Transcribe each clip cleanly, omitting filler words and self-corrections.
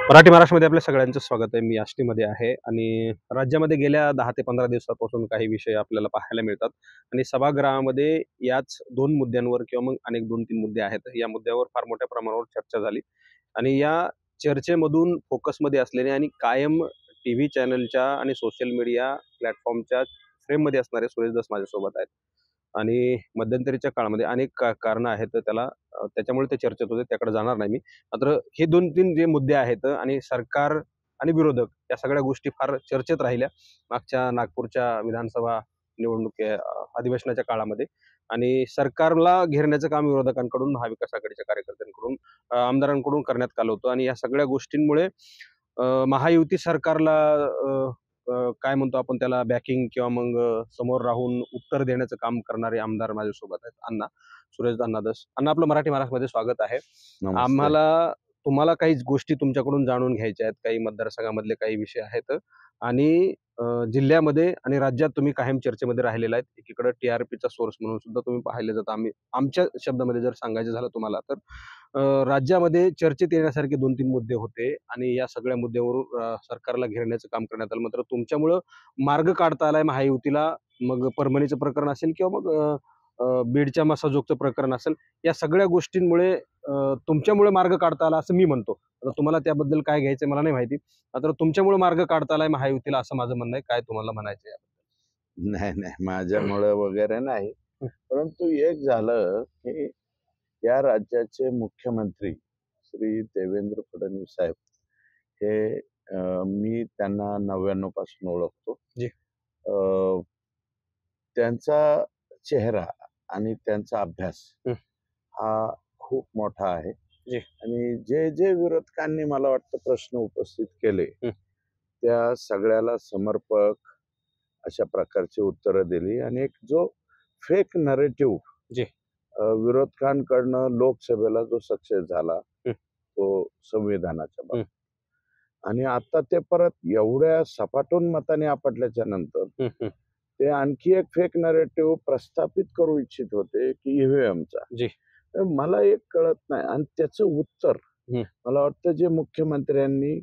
मराठी महाराष्ट्रामध्ये आपल्या सगळ्यांचं स्वागत आहे. मी आष्टीमध्ये आहे आणि राज्यामध्ये गेल्या 10 ते 15 दिवसापासून काही विषय आपल्याला पाहायला मिळतात आणि सभागृहामध्ये याच 2 मुद्द्यांवर किंवा मग अनेक 2-3 मुद्दे आहेत. या मुद्द्यावर फार मोठ्या प्रमाणावर चर्चा झाली आणि या चर्चेमधून फोकसमध्ये असलेले आणि कायम टीव्ही चॅनलच्या आणि सोशल मीडिया प्लॅटफॉर्मच्या फ्रेममध्ये असणारे सुरेश धस माझ्यासोबत आहेत. आणि मध्यंतरीच्या काळामध्ये अनेक कारणं आहेत त्याला त्याच्यामुळे ते चर्चेत होते. त्याकडे जाणार नाही मी. मात्र हे 2-3 जे मुद्दे आहेत आणि सरकार आणि विरोधक या सगळ्या गोष्टी फार चर्चेत राहिल्या मागच्या नागपूरच्या विधानसभा अधिवेशनाच्या काळामध्ये आणि सरकारला घेरण्याचं काम विरोधकांकडून, महाविकास आघाडीच्या कार्यकर्त्यांकडून, आमदारांकडून करण्यात आलं होतं आणि या सगळ्या गोष्टींमुळे महायुती सरकारला काय म्हणतो आपण त्याला बॅकिंग किंवा मग समोर राहून उत्तर देण्याचं काम करणारे आमदार माझ्यासोबत आहेत. अण्णा, सुरेश अण्णा धस. अण्णा, आपलं मराठी महाराष्ट्रामध्ये स्वागत आहे. नमस्ते. आम्हाला तुम्हाला काही गोष्टी तुमच्याकडून जाणून घ्यायच्या आहेत. काही मतदारसंघामधले काही विषय आहेत आणि जिल्ह्यामध्ये आणि राज्यात तुम्ही कायम चर्चेमध्ये राहिलेला आहेत. एकीकडे टीआरपीचा सोर्स म्हणून सुद्धा तुम्ही पाहिले जाता. आमच्या शब्दामध्ये जर सांगायचं झालं तुम्हाला तर राज्यामध्ये चर्चेत येण्यासारखे 2-3 मुद्दे होते आणि या सगळ्या मुद्द्यावरून सरकारला घेरण्याचं काम करण्यात आलं. मात्र तुमच्यामुळं मार्ग काढता आलाय महायुतीला. मग परभणीचं प्रकरण असेल किंवा मग बीडच्या मसाजोगचं प्रकरण असेल, या सगळ्या गोष्टींमुळे तुमच्यामुळे मार्ग काढता आला असं मी म्हणतो. आता तुम्हाला त्याबद्दल काय घ्यायचंय मला नाही माहिती. मात्र तुमच्यामुळे मार्ग काढता आलाय महायुतीला असं माझं म्हणणं आहे. काय तुम्हाला म्हणायचंय याबद्दल? नाही, माझ्यामुळे वगैरे नाही. परंतु एक झालं की या राज्याचे मुख्यमंत्री श्री देवेंद्र फडणवीस साहेब हे मी त्यांना 99 पासून ओळखतो. जी. त्यांचा चेहरा आणि त्यांचा अभ्यास हं. हा खूप मोठा आहे. जी. आणि जे जे विरोधकांनी मला वाटतं प्रश्न उपस्थित केले त्या सगळ्याला समर्पक अशा प्रकारची उत्तरं दिली आणि एक जो फेक नरेटिव्ह जी. विरोधकांकडनं लोकसभेला जो सक्सेस झाला तो संविधानाच्या बाबतीत आणि आता ते परत एवढ्या सपाटून मताने आपटल्याच्या नंतर ते आणखी एक फेक नरेटिव्ह प्रस्थापित करू इच्छित होते की ईव्हीएमचा. जी. मला एक कळत नाही आणि त्याचं उत्तर मला वाटतं जे मुख्यमंत्र्यांनी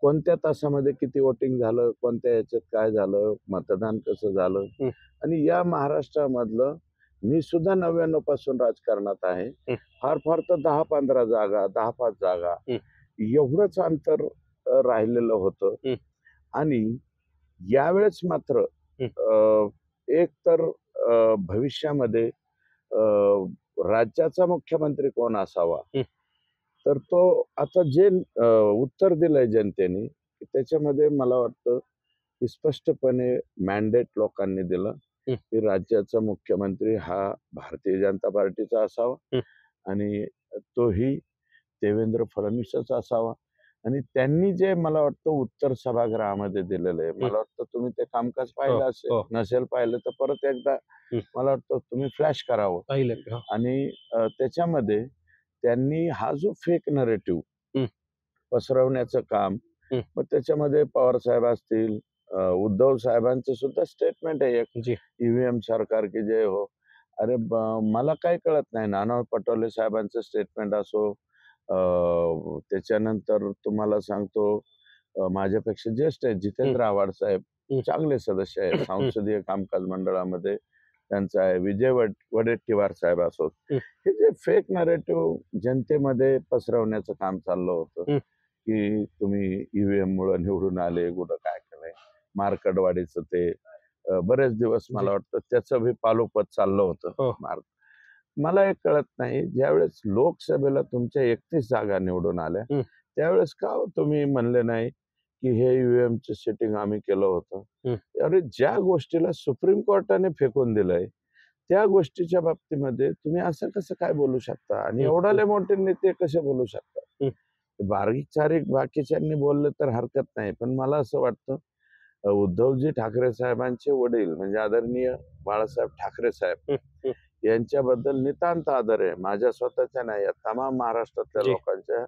कोणत्या तासामध्ये किती वोटिंग झालं, कोणत्या याच्यात काय झालं, मतदान कसं झालं आणि या महाराष्ट्रामधलं मी सुद्धा 99 पासून राजकारणात आहे. फार तर 10-15 जागा, 10-5 जागा एवढंच अंतर राहिलेलं होतं आणि यावेळेस मात्र एक तर भविष्यामध्ये राज्याचा मुख्यमंत्री कोण असावा तर तो आता जे उत्तर दिलंय जनतेने त्याच्यामध्ये मला वाटतं की स्पष्टपणे मॅन्डेट लोकांनी दिलं की राज्याचा मुख्यमंत्री हा भारतीय जनता पार्टीचा असावा आणि तोही देवेंद्र फडणवीसच असावा. आणि त्यांनी जे मला वाटतं उत्तर सभागृहामध्ये दिलेलं आहे, मला वाटतं तुम्ही ते कामकाज पाहिलं असेल, नसेल पाहिलं तर परत एकदा मला वाटतं तुम्ही फ्लॅश करावं. आणि त्याच्यामध्ये त्यांनी हा जो फेक नरेटिव्ह पसरवण्याचं काम, मग त्याच्यामध्ये पवार साहेब असतील, उद्धव साहेबांचं सुद्धा स्टेटमेंट आहे एक, ईव्हीएम सरकार की जय हो. अरे मला काय कळत नाही, नाना पटोले साहेबांचं स्टेटमेंट असो, त्याच्यानंतर तुम्हाला सांगतो माझ्यापेक्षा ज्येष्ठ आहेत जितेंद्र आव्हाड साहेब, चांगले सदस्य आहेत संसदीय कामकाज मंडळामध्ये त्यांचा आहे, विजय वडेट्टीवार साहेब असोत. हे जे फेक नरेटिव्ह जनतेमध्ये पसरवण्याचं काम चाललं होतं की तुम्ही ईव्हीएम मुळे निवडून आले, कुठं काय केलंय, मार्कडवाडीचं ते बरेच दिवस मला वाटतं त्याचं बी पालोपत चाललं होतं. मला एक कळत नाही, ज्यावेळेस लोकसभेला तुमच्या 31 जागा निवडून आल्या त्यावेळेस का तुम्ही म्हणले नाही की हे ईव्हीएमचं सेटिंग आम्ही केलं होतं. अरे ज्या गोष्टीला सुप्रीम कोर्टाने फेकून दिलंय त्या गोष्टीच्या बाबतीमध्ये तुम्ही असं कसं काय बोलू शकता आणि एवढाले मोठे नेते कसे बोलू शकता. बारीक सारीक बाकीच्यांनी बोललं तर हरकत नाही, पण मला असं वाटतं उद्धवजी ठाकरे साहेबांचे वडील म्हणजे आदरणीय बाळासाहेब ठाकरे साहेब यांच्याबद्दल नितांत आदर आहे. माझ्या स्वतःच्या नाही, तमाम महाराष्ट्रातल्या लोकांच्या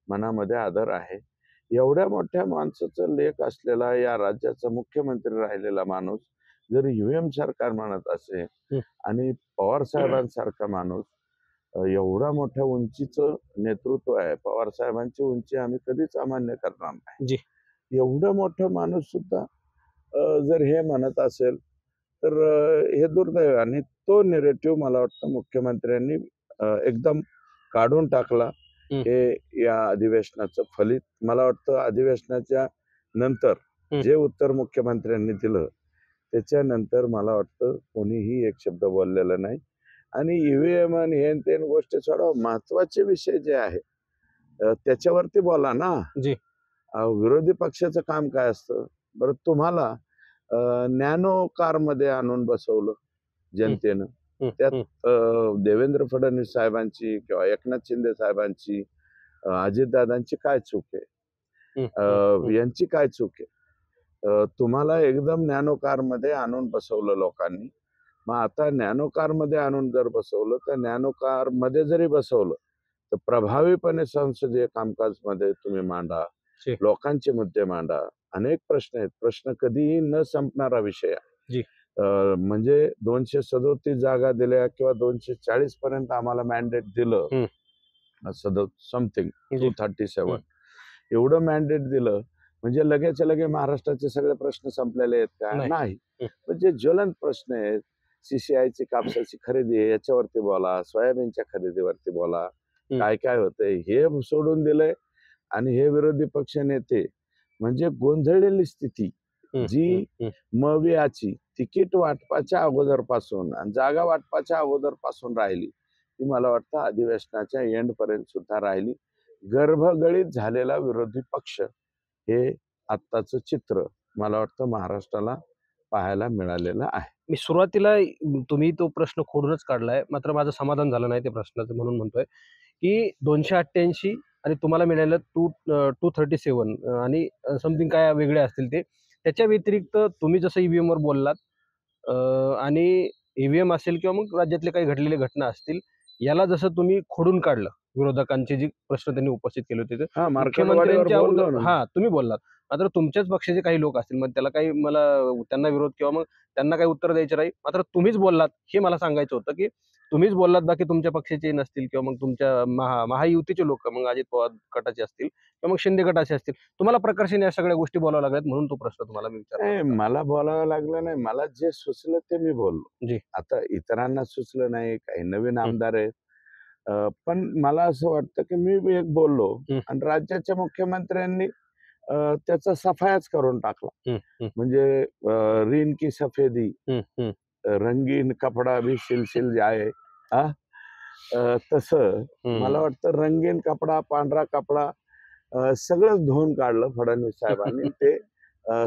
मनामध्ये आदर आहे. एवढ्या मोठ्या माणसाचं लेख असलेला या राज्याचा मुख्यमंत्री राहिलेला माणूस जर ईव्हीएम सरकार म्हणत असेल आणि पवार साहेबांसारखा माणूस एवढा मोठ्या उंचीचं नेतृत्व आहे पवार साहेबांची उंची आम्ही कधीच अमान्य करणार नाही. जी. एवढं मोठं माणूस सुद्धा जर हे म्हणत असेल तर हे दुर्दैव. आणि तो नेरेटिव्ह मला वाटतं मुख्यमंत्र्यांनी एकदम काढून टाकला. हं. हे या अधिवेशनाचं फलित. मला वाटतं अधिवेशनाच्या नंतर जे उत्तर मुख्यमंत्र्यांनी दिलं त्याच्यानंतर मला वाटतं कोणीही एक शब्द बोललेला नाही. आणि ईव्हीएम आणि हे ते गोष्टी सोडा, महत्वाचे विषय जे आहे त्याच्यावरती बोला ना. जी. विरोधी पक्षाचं काम काय असतं बरं? तुम्हाला नॅनो कार मध्ये आणून बसवलं जनतेनं. त्यात देवेंद्र फडणवीस साहेबांची किंवा एकनाथ शिंदे साहेबांची, अजितदादांची काय चूक आहे? यांची काय चूक आहे? तुम्हाला एकदम नॅनो कार मध्ये आणून बसवलं लोकांनी. मग आता नॅनो कार मध्ये आणून जर बसवलं तर नॅनो कार मध्ये जरी बसवलं तर प्रभावीपणे संसदीय कामकाज मध्ये तुम्ही मांडा, लोकांचे मुद्दे मांडा. अनेक प्रश्न आहेत. प्रश्न कधीही न संपणारा विषय आहे. म्हणजे 237 जागा दिल्या किंवा 240 पर्यंत आम्हाला मॅन्डेट दिलं, समथिंग 237 एवढं मॅन्डेट दिलं म्हणजे लगेच लगे महाराष्ट्राचे सगळे प्रश्न संपलेले आहेत का? नाही. म्हणजे ज्वलंत प्रश्न आहेत. CCI ची कापसाची खरेदी आहे याच्यावरती बोला, सोयाबीनच्या खरेदीवरती बोला, काय काय होतंय हे सोडून दिलंय. आणि हे विरोधी पक्ष नेते म्हणजे गोंधळलेली स्थिती जी मवियाची तिकीट वाटपाच्या अगोदरपासून आणि जागा वाटपाच्या अगोदरपासून राहिली ती मला वाटतं अधिवेशनाच्या एंड पर्यंत सुद्धा राहिली. गर्भगळीत झालेला विरोधी पक्ष हे आत्ताचं चित्र मला वाटतं महाराष्ट्राला पाहायला मिळालेलं आहे. मी सुरुवातीला तुम्ही तो प्रश्न खोडूनच काढलाय, मात्र माझं समाधान झालं नाही त्या प्रश्नाचं, म्हणून म्हणतोय की 288 आणि तुम्हाला मिळालं 237 आणि समथिंग काय वेगळे असतील ते. त्याच्या व्यतिरिक्त तुम्ही जसं ईव्हीएम वर बोललात आणि ईव्हीएम असेल किंवा मग राज्यातले काही घडलेले घटना असतील, याला जसं तुम्ही खोडून काढलं, विरोधकांचे जे प्रश्न त्यांनी उपस्थित केले होते तर मुख्यमंत्र्यांच्या अगोदर तुम्ही बोललात. मात्र तुमच्याच पक्षाचे काही लोक असतील, मग त्याला काही मला त्यांना विरोध किंवा मग त्यांना काही उत्तर द्यायचे नाही. मात्र तुम्हीच बोललात हे मला सांगायचं होतं की तुम्हीच बोललात, बाकी तुमच्या पक्षाचे नसतील किंवा मग तुमच्या महायुतीचे लोक, मग अजित पवार गटाचे असतील किंवा मग शिंदे गटाचे असतील, तुम्हाला प्रकर्षाने या सगळ्या गोष्टी बोलाव्या लागल्यात, म्हणून तो प्रश्न तुम्हाला मी विचारला. मला बोलावं लागलं नाही. मला जे सुचलं ते मी बोललो. जी. आता इतरांना सुचलं नाही, काही नवीन आमदार आहेत. पण मला असं वाटतं की मी एक बोललो आणि राज्याच्या मुख्यमंत्र्यांनी त्याचा सफायाच करून टाकला. म्हणजे रीन की सफेदी, रंगीन कपडा भी सिलसिल जाए, तसं मला वाटतं रंगीन कपडा, पांढरा कपडा सगळंच धुवून काढलं फडणवीस साहेबांनी. ते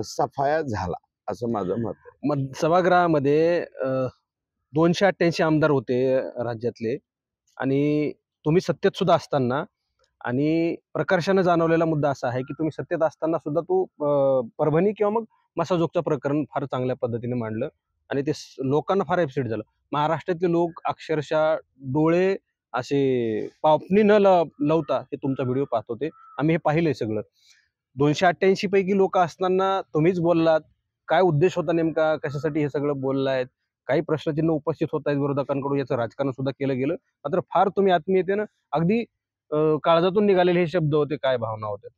सफाया झाला असं माझं मत आहे. मग सभागृहामध्ये 288 आमदार होते राज्यातले, आणि तुम्ही सत्तेत सुद्धा असताना, आणि प्रकर्षानं जाणवलेला मुद्दा असा आहे की तुम्ही सत्तेत असताना सुद्धा तो परभणी किंवा मग मसाजोगचं प्रकरण फार चांगल्या पद्धतीने मांडलं आणि ते लोकांना फार अपसेट झालं. महाराष्ट्रातले लोक अक्षरशः डोळे असे पापणी न लावता हे तुमचा व्हिडिओ पाहत होते. आम्ही हे पाहिलंय सगळं. 288 पैकी लोक असताना तुम्हीच बोललात. काय उद्देश होता नेमका? कशासाठी हे सगळं बोललायत? काही प्रश्नचिन्ह उपस्थित होत आहेत विरोधकांकडून, याचं राजकारण सुद्धा केलं गेलं. मात्र फार तुम्ही आत्मीयतेनं अगदी काळजातून निघालेले हे शब्द होते. काय भावना होत्या?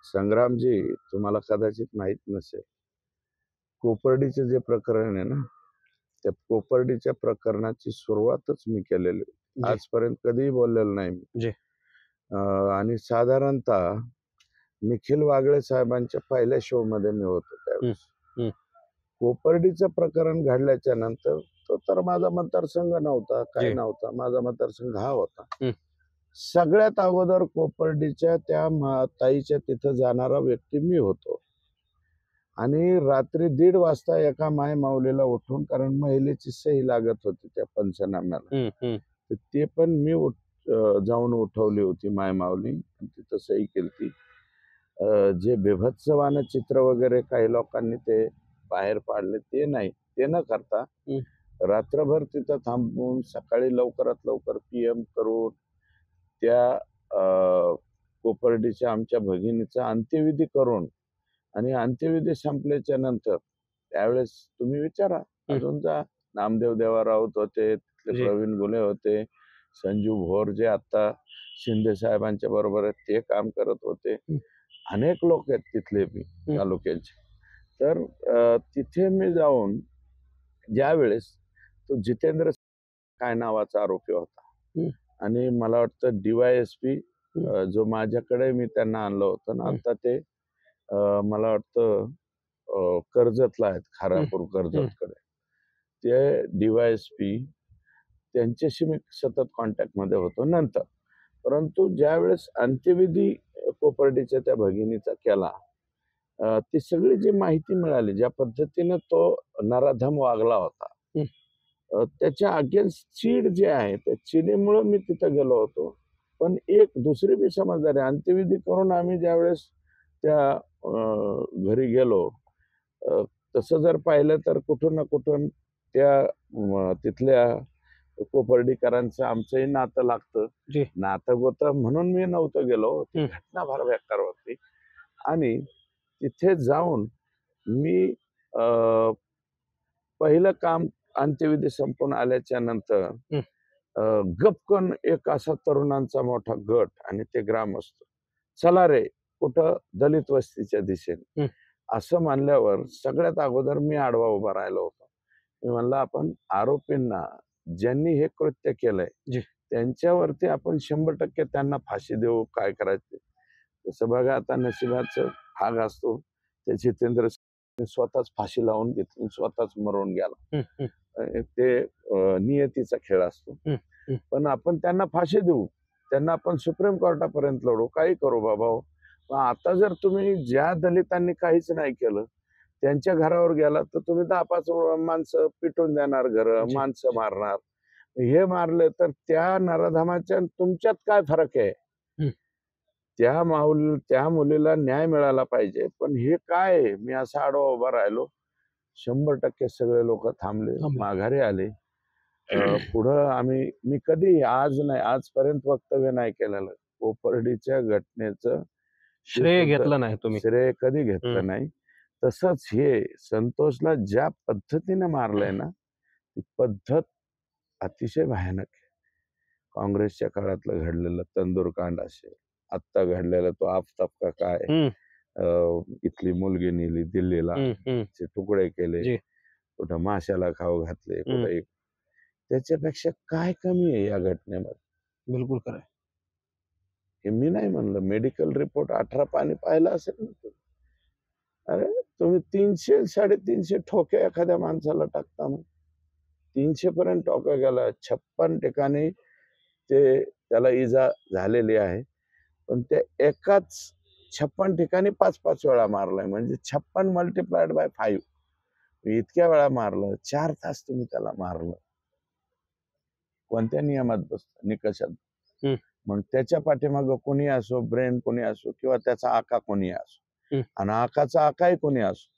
संग्रामजी, तुम्हाला कदाचित माहित नसेल, कोपर्डीचं जे प्रकरण आहे ना, त्या कोपर्डीच्या प्रकरणाची सुरुवातच मी केलेली. आजपर्यंत कधीही बोललेलो नाही मी. आणि साधारणतः निखिल वागळे साहेबांच्या पहिल्या शो मध्ये मी होतो त्यावेळेस. कोपर्डीचं प्रकरण घडल्याच्या नंतर तो तर माझा मतदारसंघ नव्हता, काही नव्हता. माझा मतदारसंघ हा होता. सगळ्यात अगोदर कोपर्डीच्या त्या ताईच्या तिथं जाणारा व्यक्ती मी होतो. आणि रात्री 1:30 वाजता एका माय माऊलीला उठून, कारण महिलेची सही लागत होती त्या पंचनाम्याला, तर ते पण मी जाऊन उठवली होती माय माऊली, तिथं सही केली. जे बेभत्सवानं चित्र वगैरे काही लोकांनी ते बाहेर पाडले ते नाही, ते न करता रात्रभर तिथं थांबून सकाळी लवकरात लवकर PM करून त्या कोपर्डीच्या आमच्या भगिनीचा अंत्यविधी करून, आणि अंत्यविधी संपल्याच्या नंतर त्यावेळेस तुम्ही विचारा, अजून जा, नामदेव देवा राऊत होते, तिथले जी. प्रवीण घुले होते, संजू भोर जे आता शिंदे साहेबांच्या बरोबर आहेत ते काम करत होते. हं. अनेक लोक आहेत तिथले बी हं. तालुक्याचे. तर तिथे मी जाऊन ज्यावेळेस तो जितेंद्र काय नावाचा आरोपी होता हं. आणि मला वाटतं DYSP हं. जो माझ्याकडे मी त्यांना आणलं होतं ना, हं. आता ते मला वाटतं कर्जतला आहेत, हं. खारापूर हं. कर्जतकडे. ते DYSP त्यांच्याशी मी सतत कॉन्टॅक्टमध्ये होतो नंतर. परंतु ज्यावेळेस अंत्यविधी कोपर्डीच्या त्या भगिनीचा केला, ती सगळी जी माहिती मिळाली, ज्या पद्धतीनं तो नराधम वागला होता, हं. त्याच्या अगेन्स्ट चीड जे आहे, त्या चिडीमुळं मी तिथं गेलो होतो. पण एक दुसरी बी समजदारी अंत्यविधी करून आम्ही ज्यावेळेस त्या घरी गेलो, अ, तसं जर पाहिलं तर कुठून ना कुठून त्या तिथल्या कोपर्डीकरांचं आमचंही नातं लागतं. जी. नातं होतं म्हणून मी नव्हतो गेलो. ती हं. घटना फार बेकार होती. आणि तिथे जाऊन मी अ, पहिलं काम अंत्यविधी संपून आल्याच्या नंतर हं. गपकन एक असा तरुणांचा मोठा गट आणि ते ग्रामस्थ, "चला रे, कुठं दलित वस्तीच्या दिशेने." हं. असं म्हणल्यावर सगळ्यात अगोदर मी आडवा उभा राहिलो होतो. मी म्हणलं, "आपण आरोपींना ज्यांनी हे कृत्य केलंय, जी. त्यांच्यावरती आपण 100% त्यांना फाशी देऊ, काय करायचं?" तसं बघा आता नशिबाचा भाग असतो. ते जितेंद्र सिंगने स्वतःच फाशी लावून घेतली, स्वतःच मरून गेला. हं. हं. ते नियतीचा खेळ असतो. हं. हं. पण आपण त्यांना फाशी देऊ, त्यांना आपण सुप्रीम कोर्टापर्यंत लढू, काही करू बाबाहो. पण आता जर तुम्ही ज्या दलितांनी काहीच नाही केलं, त्यांच्या घरावर गेलात, तर तुम्ही 10-5 माणसं पिटून देणार घरं, जी. माणसं मारणार. हे मारले तर त्या नराधमाच्या आणि तुमच्यात काय फरक आहे? हं. त्या मुलीला न्याय मिळाला पाहिजे. पण हे काय आहे? मी असा आडवा उभा राहिलो. 100% सगळे लोकं थांबले, थांबले. माघारी आले. पुढं मी कधी आज नाही, आजपर्यंत वक्तव्य नाही केलेलं. कोपर्डीच्या घटनेचं श्रेय सुद्धा घेतलं नाही तुम्ही. श्रेय कधी हं. घेतलं नाही. तसंच हे संतोषला ज्या पद्धतीने मारलंय ना, ती पद्धत अतिशय भयानक आहे. काँग्रेसच्या काळातलं घडलेलं तंदूरकांड असेल, आत्ता घडलेला तो आफताब का काय, हं. इथली मुलगी नेली दिल्लीला, हं. हं. तिचे तुकडे केले, जी. कुठं माशाला खाऊ घातले, हं. कुठं एक त्याच्यापेक्षा काय कमी आहे या घटनेमध्ये? बिलकुल खरं आहे. हे मी नाही म्हणलं. मेडिकल रिपोर्ट 18 पानी पाहिला असेल ना तुम्ही. अरे, तुम्ही 300 350 ठोके एखाद्या माणसाला टाकता मग. 300 पर्यंत ठोका गेला. 56 ठिकाणी त्याला इजा झालेली आहे. पण त्या एकाच 56 ठिकाणी 5-5 वेळा मारलाय. म्हणजे 56 मल्टिप्लाइड बाय 5. इतक्या वेळा मारलं. 4 तास तुम्ही त्याला मारलं. कोणत्या नियमात बसतं? निकषात. हं. मग त्याच्या पाठीमागं कोणी असो, ब्रेन कोणी असो किंवा त्याचा आका कोणी असो हं. आणि आकाचा आकाही कोणी असो,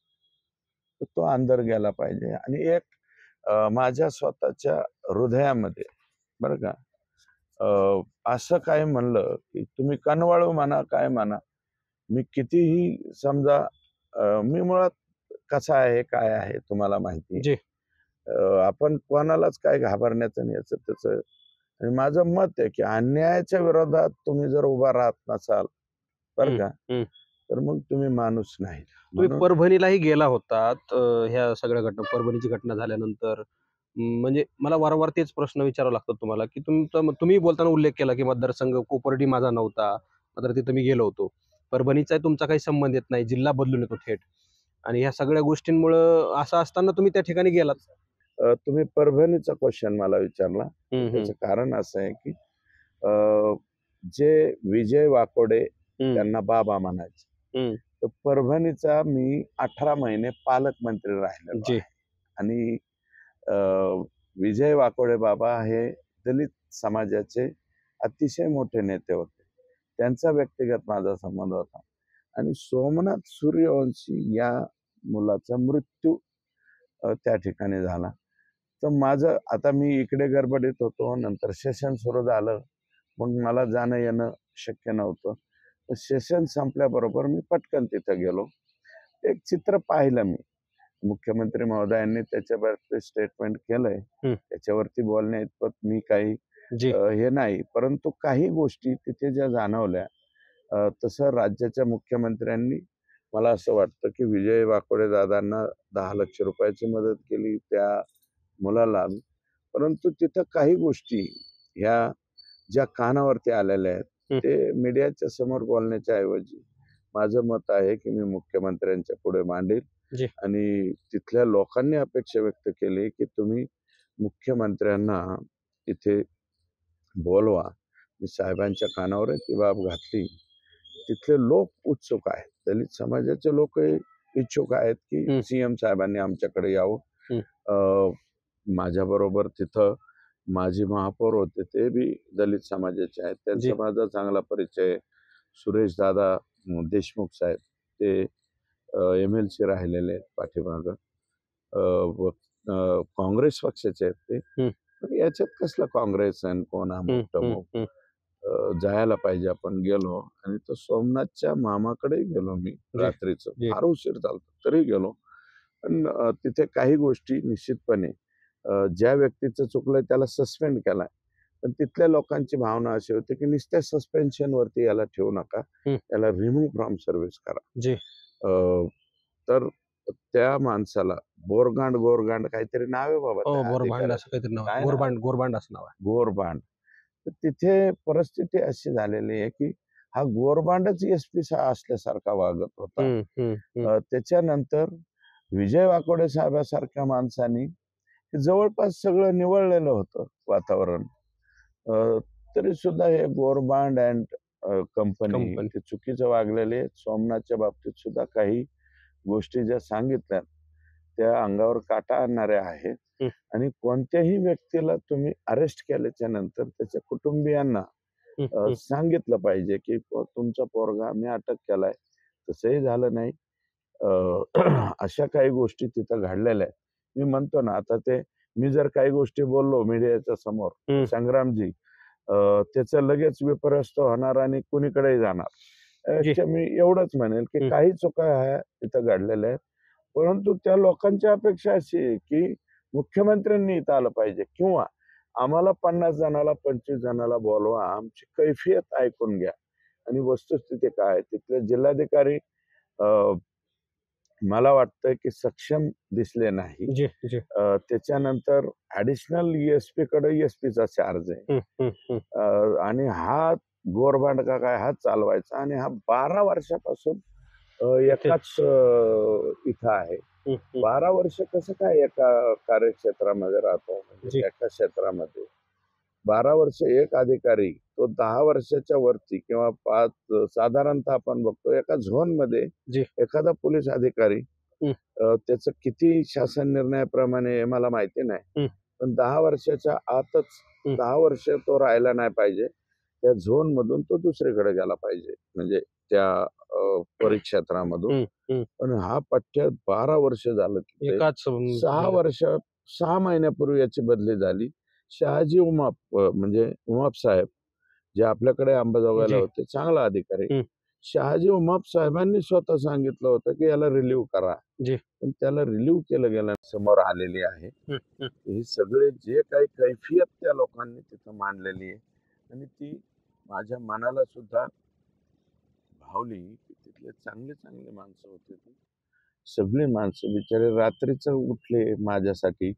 तर तो अंदर गेला पाहिजे. आणि एक माझ्या स्वतःच्या हृदयामध्ये बरं का, असं काय म्हणलं, की तुम्ही कनवाळू म्हणा, काय म्हणा, मी कितीही समजा मी मुळात कसा आहे, काय आहे तुम्हाला माहिती आहे. जी. आपण कोणालाच काय घाबरण्याचं नाही याचं त्याचं. आणि माझं मत आहे, की अन्यायाच्या विरोधात तुम्ही जर उभा राहत नसाल, बरं हं. का, हं. तर मग तुम्ही माणूस नाही. तुम्ही म्हणून परभणीलाही गेला होतात. ह्या सगळ्या घटना परभणीची घटना झाल्यानंतर. म्हणजे मला वारंवार तेच प्रश्न विचारावे लागतात तुम्हाला, की तुम्ही बोलताना उल्लेख केला, की मतदारसंघ कोपर्डी माझा नव्हता. मात्र तिथं मी गेलो होतो. परभणीचा तुमचा काही संबंध येत नाही. जिल्हा बदलून येतो थेट. आणि ह्या सगळ्या गोष्टींमुळं असं असताना तुम्ही त्या ठिकाणी गेलात. तुम्ही परभणीचा क्वेश्चन मला विचारला. तर हं. हं. त्याचं कारण असं आहे, की अ, जे विजय वाकोडे हं. त्यांना बाबा म्हणायचे. हं. तर परभणीचा मी 18 महिने पालकमंत्री राहिलेलो जी. आहे. आणि अ, विजय वाकोडे बाबा हे दलित समाजाचे अतिशय मोठे नेते होते. त्यांचा व्यक्तिगत माझा संबंध होता. आणि सोमनाथ सूर्यवंशी या मुलाचा मृत्यू त्या ठिकाणी झाला. तर माझं आता मी इकडे गडबडीत होतो. नंतर सेशन सुरू झालं. मग मला जाणं येणं शक्य नव्हतं. तर सेशन संपल्याबरोबर मी पटकन तिथं गेलो. एक चित्र पाहिलं मी. मुख्यमंत्री महोदयांनी त्याच्यावरती स्टेटमेंट केलंय. हं. त्याच्यावरती बोलण्या इतपत मी काही जी. हे नाही. परंतु काही गोष्टी तिथे ज्या जाणवल्या, तसं राज्याच्या मुख्यमंत्र्यांनी मला असं वाटतं, की विजय वाकोडे दादांना 10 लक्ष रुपयाची मदत केली त्या मुलाला. परंतु तिथं काही गोष्टी ह्या ज्या कानावरती आलेल्या आहेत, हं. ते मीडियाच्या समोर बोलण्याच्या ऐवजी माझं मत आहे, की मी मुख्यमंत्र्यांच्या पुढे मांडेल. जी. आणि तिथल्या लोकांनी अपेक्षा व्यक्त केली, की तुम्ही मुख्यमंत्र्यांना इथे बोलवा. मी साहेबांच्या कानावर ती बाब घातली. तिथले लोक उत्सुक आहेत. दलित समाजाचे लोकही इच्छुक आहेत, की हं. सीएम साहेबांनी आमच्याकडे यावं. हं. माझ्याबरोबर तिथं माजी महापौर होते, ते बी दलित समाजाचे आहेत. जी. त्यांचा माझा चांगला परिचय आहे. सुरेश दादा देशमुख साहेब, ते MLC राहिलेले आहेत पाठीमागं. व काँग्रेस पक्षाचे आहेत ते. हं. पण याच्यात कसलं काँग्रेस आणि कोण हं, हं, अमुक-तमुक. हं. जायला पाहिजे. आपण गेलो आणि तो सोमनाथच्या मामाकडे गेलो मी जी. रात्रीचं. जी. फार उशीर झालता, तरी गेलो. पण तिथे काही गोष्टी निश्चितपणे ज्या व्यक्तीचं चुकलंय त्याला सस्पेंड केलाय. पण तिथल्या लोकांची भावना अशी होती, की नुसत्या सस्पेन्शनवरती याला ठेवू नका. हं. याला रिमूव्ह फ्रॉम सर्व्हिस करा. जी. तर त्या माणसाला गोरगांड काहीतरी नाव आहे बाबा हो, त्या बोरभांड अधिकाऱ्याचं. असं काहीतरी नाव आहे. काय नाव आहे? गोरभांड असं नाव आहे. गोरबांड. तर तिथे परिस्थिती अशी झालेली आहे, की हा गोरबांडच एसपी असल्यासारखा वागत होता. हं, हं, हं. त्याच्यानंतर विजय वाकोडे साहेबासारख्या माणसानी हे जवळपास सगळं निवळलेलं होतं वातावरण. तरी सुद्धा हे गोरबांड अँड कंपनी कंपनी. ते चुकीचं वागलेले आहेत. सोमनाथच्या बाबतीत सुद्धा काही गोष्टी ज्या सांगितल्या त्या अंगावर काटा आणणाऱ्या आहेत. हं. आणि कोणत्याही व्यक्तीला तुम्ही अरेस्ट केल्याच्या नंतर त्याच्या कुटुंबियांना हं, हं. सांगितलं पाहिजे, की तुमचा पोरगा मी अटक केलाय. तसंही झालं नाही. अशा काही गोष्टी तिथं घडलेल्या आहेत. मी म्हणतो ना, आता ते मी जर काही गोष्टी बोललो मीडियाच्या समोर, हं. संग्रामजी त्याचं लगेच विपर्यस्त होणार आणि कुणीकडेही जाणार. जी. मी एवढंच म्हणेल, की हं. काही चुका ह्या तिथं घडलेल्या आहेत. परंतु त्या लोकांची अपेक्षा अशी आहे, की मुख्यमंत्र्यांनी इथं आलं पाहिजे किंवा आम्हाला 50 जणाला 25 जणाला बोलवा. आमची कैफियत ऐकून घ्या आणि वस्तुस्थिती काय आहे. तिथले जिल्हाधिकारी मला वाटतं, की सक्षम दिसले नाही. जी, जी. त्याच्यानंतर ॲडिशनल एस-पी कडे एस-पीचा चार्ज आहे. हं, हं, हं. आणि हा गोरबांड का काय हाच चालवायचा आणि हा 12 वर्षापासून एकाच इथेच. इथं आहे. हं, हं. 12 वर्ष कसं काय एका कार्यक्षेत्रामध्ये राहतो? म्हणजे जी. एका क्षेत्रामध्ये. 12 वर्ष एक अधिकारी, तो 10 वर्षाच्या वरती किंवा 5 साधारणतः आपण बघतो एका झोनमध्ये जी. एखादा पोलीस अधिकारी हं. त्याचं किती शासन निर्णयाप्रमाणे आहे मला माहिती नाही. हं. पण 10 वर्षाच्या आतच हं. 10 वर्ष तो राहिला नाही पाहिजे. त्या झोनमधून तो दुसरीकडे गेला पाहिजे. म्हणजे त्या परिक्षेत्रामधून. हं, हं. पण हा पठ्ठ 12 वर्ष झालं तिथे. एकाच 6 महिन्यापूर्वी याची बदली झाली. शहाजी म्हणजे उमाप साहेब जे आपल्याकडे अंबाजोगाईला जी. होते, चांगला अधिकारी. हं. शहाजी उमाप साहेबांनी स्वतः सांगितलं होतं, की याला रिलीव्ह करा. जी. पण त्याला रिलीव्ह केलं गेलं समोर आलेली आहे. हं, हं. हे सगळे जे काही कैफियत त्या लोकांनी तिथं मांडलेली आहे आणि ती माझ्या मनाला सुद्धा भावली, की तिथले चांगले माणसं होते ती. सगळी माणसं बिचारे रात्रीचं उठले माझ्यासाठी.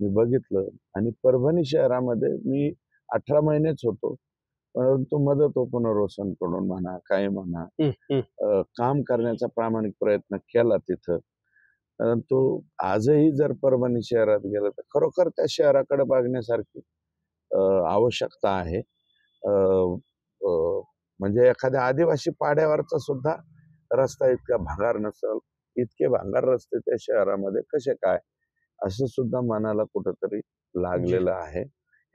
मी बघितलं आणि परभणी शहरामध्ये मी 18 महिनेच होतो. परंतु मदत पुनर्वसनकडून म्हणा, काय म्हणा, हं, हं. काम करण्याचा प्रामाणिक प्रयत्न केला तिथं. परंतु आजही जर परभणी शहरात गेलं तर खरोखर त्या शहराकडे बघण्यासारखी आवश्यकता आहे. अ, अ, म्हणजे एखाद्या आदिवासी पाड्यावरचा सुद्धा रस्ता इतका भंगार नसेल. इतके भंगार रस्ते त्या शहरामध्ये कसे काय? असं सुद्धा मनाला कुठंतरी जी. लागलेलं आहे.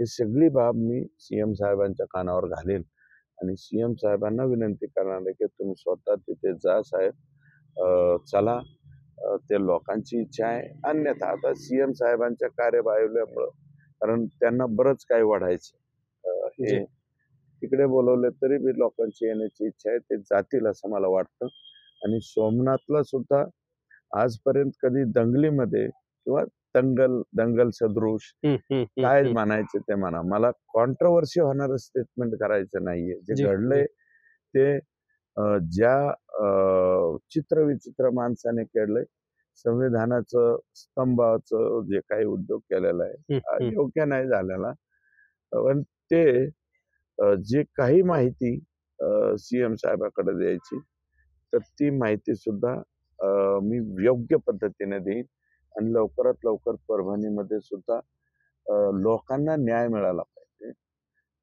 ही सगळी बाब मी सीएम साहेबांच्या कानावर घालेल आणि सीएम साहेबांना विनंती करणार आहे, की तुम्ही स्वतः तिथे जा साहेब. चला. ते लोकांची इच्छा आहे. अन्यथा आता सीएम साहेबांच्या कार्यबाहुल्यामुळं कारण त्यांना बरंच काही वाढायचं. जी. हे तिकडे बोलवले तरी बी लोकांची येण्याची इच्छा आहे. ते जातील असं मला वाटतं आणि सोमनाथला सुद्धा आजपर्यंत कधी दंगलीमध्ये किंवा दंगल सदृश काय म्हणायचे ते म्हणा, मला कॉन्ट्रोवर्सी होणारं स्टेटमेंट करायचं नाहीये. जे घडलंय ते ज्या चित्रविचित्र माणसाने केलंय, संविधानाचं स्तंभाचं जे काही उद्योग केलेला आहे हा योग्य नाही झालेला. पण ते जे काही माहिती सीएम साहेबाकडे द्यायची, तर ती माहिती सुद्धा मी योग्य पद्धतीने देईन आणि लवकरात लवकर परभणीमध्ये सुद्धा लोकांना न्याय मिळाला पाहिजे.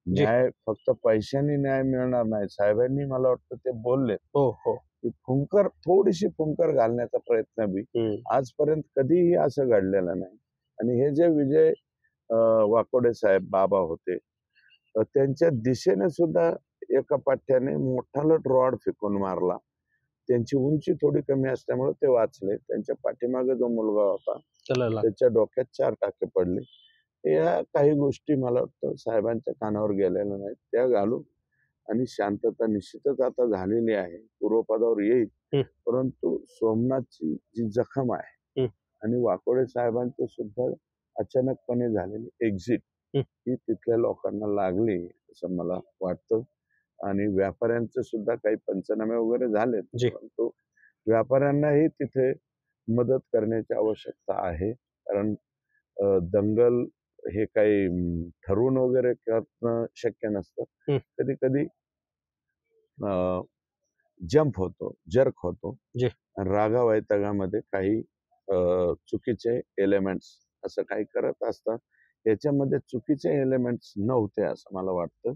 न्याय फक्त पैशाने न्याय मिळणार नाही. साहेबांनी मला वाटतं ते बोलले की थोडीशी फुंकर घालण्याचा प्रयत्न बी आजपर्यंत कधीही असं घडलेलं नाही. आणि हे जे विजय वाकोडे साहेब बाबा होते, त्यांच्या दिशेने सुद्धा एका पाठ्याने मोठाला रॉड फेकून मारला. त्यांची उंची थोडी कमी असल्यामुळे ते वाचले. त्यांच्या पाठीमागे जो मुलगा होता त्याच्या डोक्यात 4 टाके पडले. या काही गोष्टी मला वाटतं साहेबांच्या कानावर गेलेल्या नाहीत, त्या घालू आणि शांतता निश्चितच आता झालेली आहे, पूर्वपदावर येईल. परंतु सोमनाथची जी जखम आहे आणि वाकोडे साहेबांचं सुद्धा अचानकपणे झालेली एक्झिट ही तिथल्या लोकांना लागली असं मला वाटतं. आणि व्यापाऱ्यांचे सुद्धा काही पंचनामे वगैरे झालेत, परंतु व्यापाऱ्यांनाही तिथे मदत करण्याची आवश्यकता आहे. कारण दंगल हे काही ठरवून वगैरे करणं शक्य नसतं. कधी कधी जंप होतो, जर्क होतो. रागा वैतागामध्ये काही चुकीचे एलिमेंट्स असं काही करत असतात. याच्यामध्ये चुकीचे एलिमेंट्स नव्हते असं मला वाटतं.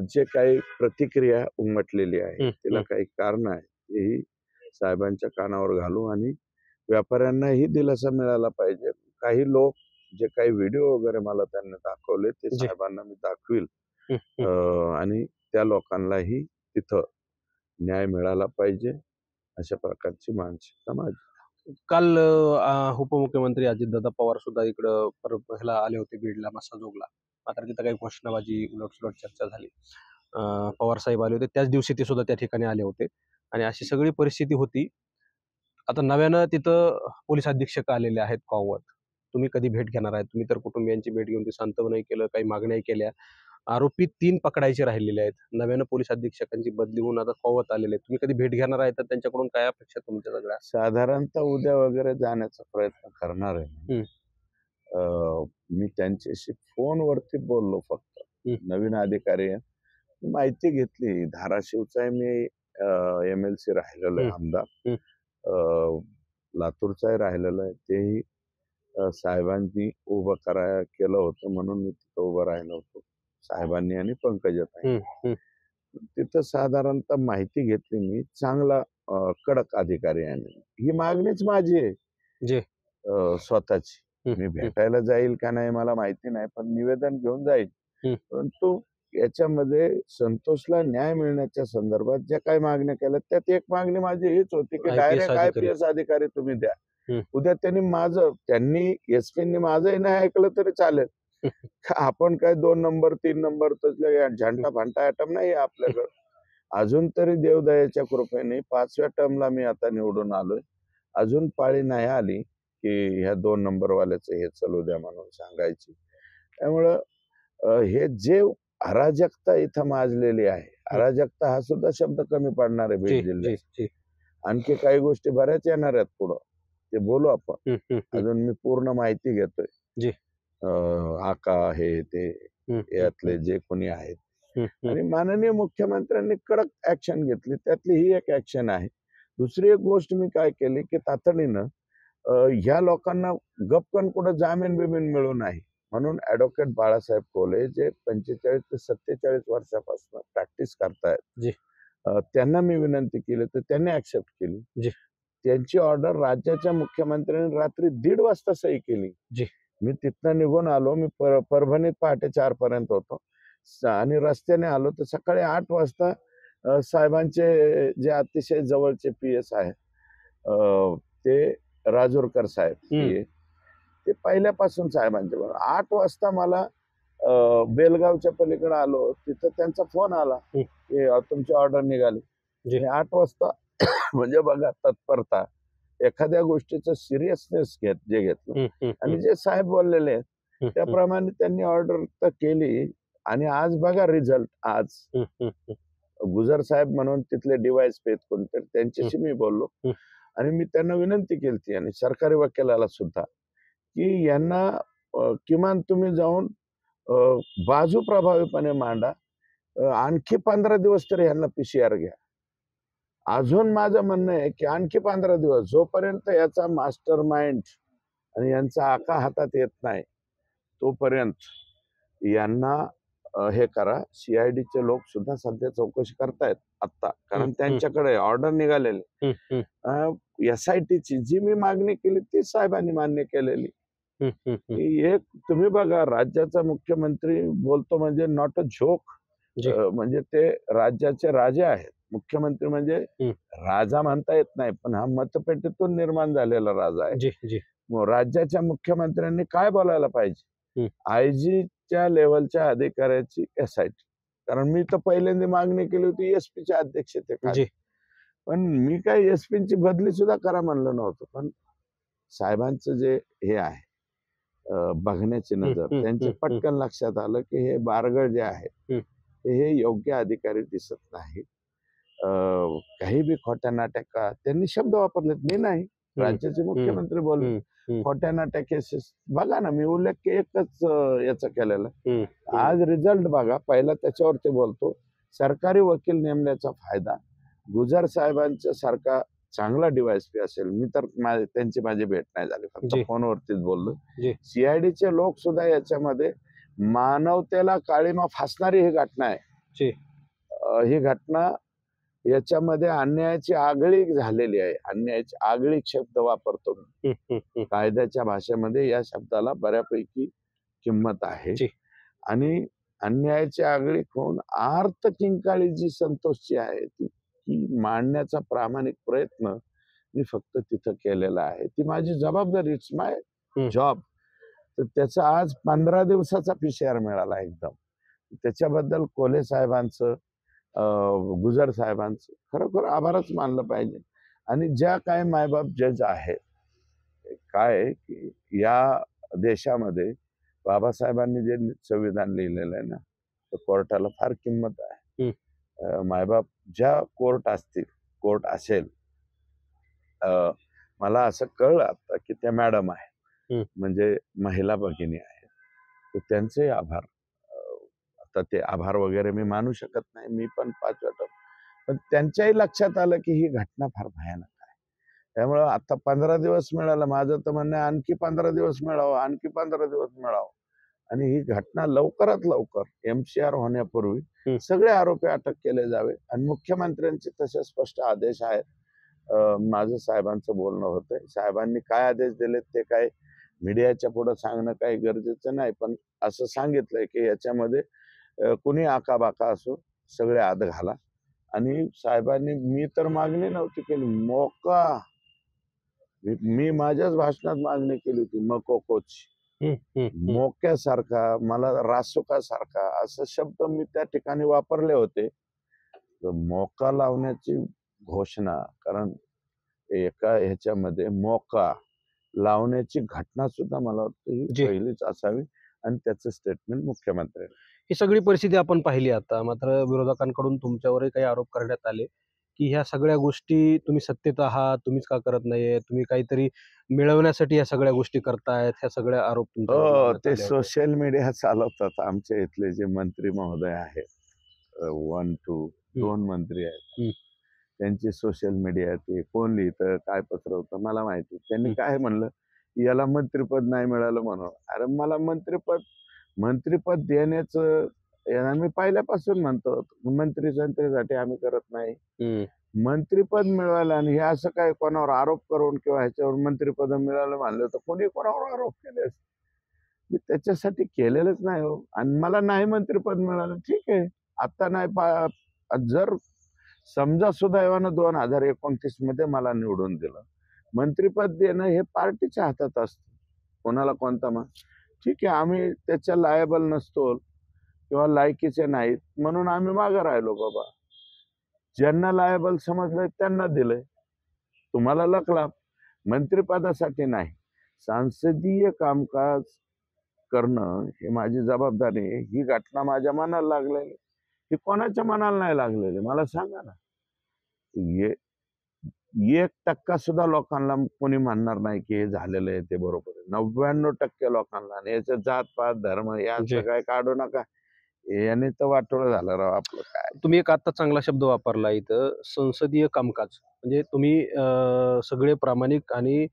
जे काही प्रतिक्रिया उमटलेली आहे तिला काही कारण आहे, हेही साहेबांच्या कानावर घालू आणि व्यापाऱ्यांनाही दिलासा मिळाला पाहिजे. काही लोक जे काही व्हिडिओ वगैरे मला त्यांनी दाखवले ते साहेबांना मी दाखवील आणि त्या लोकांनाही तिथं न्याय मिळाला पाहिजे अशा प्रकारची मानसिकता माझी. काल उपमुख्यमंत्री अजितदादा पवार सुद्धा इकडं ह्याला आले होते बीडला, मसाजोगला. मात्र तिथं काही घोषणाबाजी उलटसुलट चर्चा झाली. पवार साहेब आले होते, त्याच दिवशी ते सुद्धा त्या ठिकाणी आले होते आणि अशी सगळी परिस्थिती होती. आता नव्यानं तिथं पोलीस अधीक्षक आलेले आहेत कॉवत. तुम्ही कधी भेट घेणार आहे? तुम्ही तर कुटुंबियांची भेट घेऊन ते सांत्वनही केलं, काही मागण्याही केल्या. आरोपी 3 पकडायचे राहिलेले आहेत. नव्यानं पोलीस अधीक्षकांची बदली होऊन आता कॉवत आलेले आहेत. तुम्ही कधी भेट घेणार आहे, तर त्यांच्याकडून काय अपेक्षा तुमच्या सगळ्या? साधारणतः उद्या वगैरे जाण्याचा प्रयत्न करणार आहे. मी त्यांच्याशी फोनवरती बोललो फक्त. नवीन अधिकारी आहे, माहिती घेतली. धाराशिवचा आहे मी, MLC राहिलेलो आहे आमदार, लातूरचाही राहिलेला आहे. तेही साहेबांनी उभं केलं होतं म्हणून मी तिथं उभं राहिलो होतो, साहेबांनी आणि पंकजाताई. तिथं साधारणतः माहिती घेतली मी. चांगला कडक अधिकारी आहे. ही मागणीच माझी आहे स्वतःची. मी भेटायला जाईल का नाही मला माहिती नाही, पण निवेदन घेऊन जाईल. परंतु याच्यामध्ये संतोषला न्याय मिळण्याच्या संदर्भात ज्या काही मागण्या केल्या त्यात एक मागणी माझी हीच होती की डायरेक्ट IPS अधिकारी तुम्ही द्या. उद्या त्यांनी SP-नी माझंही नाही ऐकलं तरी चालेल. आपण काय 2 नंबर 3 नंबर तसल्या झंटा फांटा आयटम नाही आपल्याकडं. अजून तरी देवदयाच्या कृपेने 5व्या टर्मला मी आता निवडून आलोय. अजून पाळी नाही आली की ह्या 2 नंबरवाल्याचं हे चालू द्या म्हणून सांगायची. त्यामुळं हे जे अराजकता इथं माजलेली आहे, अराजकता हा सुद्धा शब्द कमी पडणार आहे बीड जिल्ह्यात. आणखी काही गोष्टी बऱ्याच येणार आहेत पुढं, ते बोलू आपण. अजून मी पूर्ण माहिती घेतोय. आका हे ते यातले जे कोणी आहेत आणि माननीय मुख्यमंत्र्यांनी कडक ऍक्शन घेतली, त्यातली ही एक ऍक्शन आहे. दुसरी एक गोष्ट मी काय केली की तातडीनं ह्या लोकांना गपकन कुठं जामीन बिमीन मिळू नाही म्हणून ऍडव्होकेट बाळासाहेब कोले जे 45 ते 47 वर्षापासून प्रॅक्टिस करतायत, त्यांना मी विनंती केली तर त्यांनी ऍक्सेप्ट केली. त्यांची ऑर्डर राज्याच्या मुख्यमंत्र्यांनी रात्री 1:30 वाजता सही केली. मी तिथनं निघून आलो. मी परभणीत पहाटे 4 पर्यंत होतो आणि रस्त्याने आलो तर सकाळी 8 वाजता साहेबांचे जे अतिशय जवळचे PS आहे ते राजूरकर साहेब, ते पहिल्यापासून साहेबांच्या बरोबर 8 वाजता मला बेलगावच्या पलीकडे आलो, तिथं त्यांचा फोन आला की तुमची ऑर्डर निघाली. 8 वाजता म्हणजे बघा तत्परता. एखाद्या गोष्टीचं सिरियसनेस जे घेतलं आणि आणि जे साहेब बोललेले आहेत त्याप्रमाणे त्यांनी ऑर्डर तर केली. आणि आज बघा रिझल्ट. आज गुजर साहेब म्हणून तिथले डिवाइस पेत कोणतरी त्यांच्याशी मी बोललो आणि मी त्यांना विनंती केली आणि सरकारी वकिलाला सुद्धा की यांना किमान तुम्ही जाऊन बाजू प्रभावीपणे मांडा. आणखी 15 दिवस तरी यांना PCR घ्या. अजून माझं म्हणणं आहे की आणखी 15 दिवस जोपर्यंत याचा मास्टर माइंड आणि यांचा आका हातात येत नाही तोपर्यंत यांना हे करा. CIDचे लोक सुद्धा सध्या चौकशी करतायत आत्ता, कारण त्यांच्याकडे ऑर्डर निघालेली. SITची जी मी मागणी केली ती साहेबांनी मान्य केलेली. एक तुम्ही बघा, राज्याचा मुख्यमंत्री बोलतो म्हणजे नॉट अ जोक. म्हणजे ते राज्याचे राजे आहेत. मुख्यमंत्री म्हणजे राजा म्हणता येत नाही, पण हा मतपेटीतून निर्माण झालेला राजा आहे. राज्याच्या मुख्यमंत्र्यांनी काय बोलायला पाहिजे? IG लेवलच्या अधिकाऱ्याची SIT. कारण मी तर पहिल्यांदा मागणी केली होती SP अध्यक्षतेखाली, पण मी काय SP बदली सुद्धा करा म्हणलं नव्हतं. पण साहेबांचं जे हे आहे बघण्याची नजर, त्यांच्या पटकन लक्षात आलं की हे बारगळ जे आहे हे योग्य अधिकारी दिसत नाही. काही बी खोट्या नाट्या त्यांनी शब्द वापरलेत, मी नाही, राज्याचे मुख्यमंत्री बोलले. खोट्या नाट्या केसेस बघा ना, मी उल्लेख एकच याचा केलेला. आज रिझल्ट बघा. पहिला त्याच्यावर ते बोलतो सरकारी वकील नेमण्याचा फायदा. गुजर साहेबांच्या सारखा चांगला DYSP असेल, मी तर त्यांची माझी भेट नाही झाली, फक्त फोनवरतीच बोललो. CIDचे लोक सुद्धा याच्यामध्ये मानवतेला काळीमा फासणारी ही घटना आहे. ही घटना याच्यामध्ये अन्यायाची आगळीक झालेली आहे. अन्यायाची आगळीक शब्द वापरतो मी. कायद्याच्या भाषेमध्ये या शब्दाला बऱ्यापैकी किंमत आहे. आणि अन्यायाची आगळीक होऊन आर्त किंकाळी जी संतोषची आहे ती मांडण्याचा प्रामाणिक प्रयत्न मी फक्त तिथं केलेला आहे. ती माझी जबाबदारी, इट्स माय जॉब. तर त्याचा आज 15 दिवसाचा PCR मिळाला एकदम. त्याच्याबद्दल कोल्हे साहेबांचं, गुजर साहेबांचं खरोखर आभारच मानलं पाहिजे. आणि ज्या काय मायबाप जज आहेत, काय की या देशामध्ये बाबासाहेबांनी जे संविधान लिहिलेलं आहे ना, तर कोर्टाला फार किंमत आहे. मायबाप ज्या कोर्ट असेल, मला असं कळलं आता की त्या मॅडम आहे, म्हणजे महिला भगिनी आहेत, तर त्यांचे आभार. आता ते आभार वगैरे मी मानू शकत नाही, मी पण 5 वेळा, पण त्यांच्याही लक्षात आलं की ही घटना फार भयानक आहे. त्यामुळं आता 15 दिवस मिळालं. माझं तर म्हणणं आणखी 15 दिवस मिळावं, आणखी 15 दिवस मिळावं. आणि ही घटना लवकरात लवकर MCR होण्यापूर्वी सगळे आरोपी अटक केले जावे. आणि मुख्यमंत्र्यांचे तसे स्पष्ट आदेश आहेत. माझं साहेबांचं बोलणं होतंय. साहेबांनी काय आदेश दिलेत ते काय मीडियाच्या पुढे सांगणं काही गरजेचं नाही, पण असं सांगितलंय की याच्यामध्ये कुणी आकाबाका असो, सगळे आत घाला. आणि साहेबांनी, मी तर मागणी नव्हती केली, मोका, मी माझ्याच भाषणात मागणी केली होती, मकोकोची, मोक्यासारखा, मला रासुकासारखा असं शब्द मी त्या ठिकाणी वापरले होते. मोका लावण्याची घोषणा, कारण एका ह्याच्यामध्ये मोका लावण्याची घटना सुद्धा मला वाटतं ही पहिलीच असावी. आणि त्याचं स्टेटमेंट मुख्यमंत्री. ही सगळी परिस्थिती आपण पाहिली आता. मात्र विरोधकांकडून तुमच्यावरही काही आरोप करण्यात आले की ह्या सगळ्या गोष्टी तुम्ही सत्तेत आहात, तुम्हीच का करत नाहीये, तुम्ही काहीतरी मिळवण्यासाठी ह्या सगळ्या गोष्टी करतायत, ह्या सगळ्या आरोप तुमच्यावर ते सोशल मीडिया चालवतात. आमच्या इथले जे मंत्री महोदय आहेत, 2 मंत्री आहेत, त्यांची सोशल मीडिया, ते कोण लिहितं काय पसरवतं मला माहिती. त्यांनी काय म्हणलं, याला मंत्रिपद नाही मिळालं म्हणून. अरे मला मंत्रिपद देण्याचं, मी पहिल्यापासून म्हणतो मंत्रीसाठी आम्ही करत नाही. मंत्रिपद मिळालं आणि हे असं काय कोणावर आरोप करून किंवा ह्याच्यावर मंत्रिपद मिळालं म्हणलं तर कोणी कोणावर आरोप केले. मी त्याच्यासाठी केलेलंच नाही हो. आणि मला नाही मंत्रिपद मिळालं, ठीक आहे, आता नाही, जर समजा सुदैवानं 2029 मध्ये मला निवडून दिलं, मंत्रिपद देणं हे पार्टीच्या हातात असतं. कोणाला कोणता मग, ठीक आहे, आम्ही त्याच्या लायबल नसतो किंवा लायकीचे नाहीत म्हणून आम्ही मागं राहिलो. बाबा, ज्यांना लायबल समजलंय त्यांना दिलंय, तुम्हाला लकलाप. मंत्रिपदासाठी नाही, संसदीय कामकाज करणं हे माझी जबाबदारी आहे. ही घटना माझ्या मनाला लागलेली, ही कोणाच्या मनाला नाही लागलेली मला सांगा ना. 1% सुद्धा लोकांना कोणी म्हणणार नाही की हे झालेलं आहे ते बरोबर आहे. 99% लोकांना. आणि याचं जात पात धर्म यांचं काय काढू नका. याने तर वाटोळं झालं राव आपलं काय. तुम्ही एक आता चांगला शब्द वापरला इथं, संसदीय कामकाज. म्हणजे तुम्ही सगळे प्रामाणिक आणि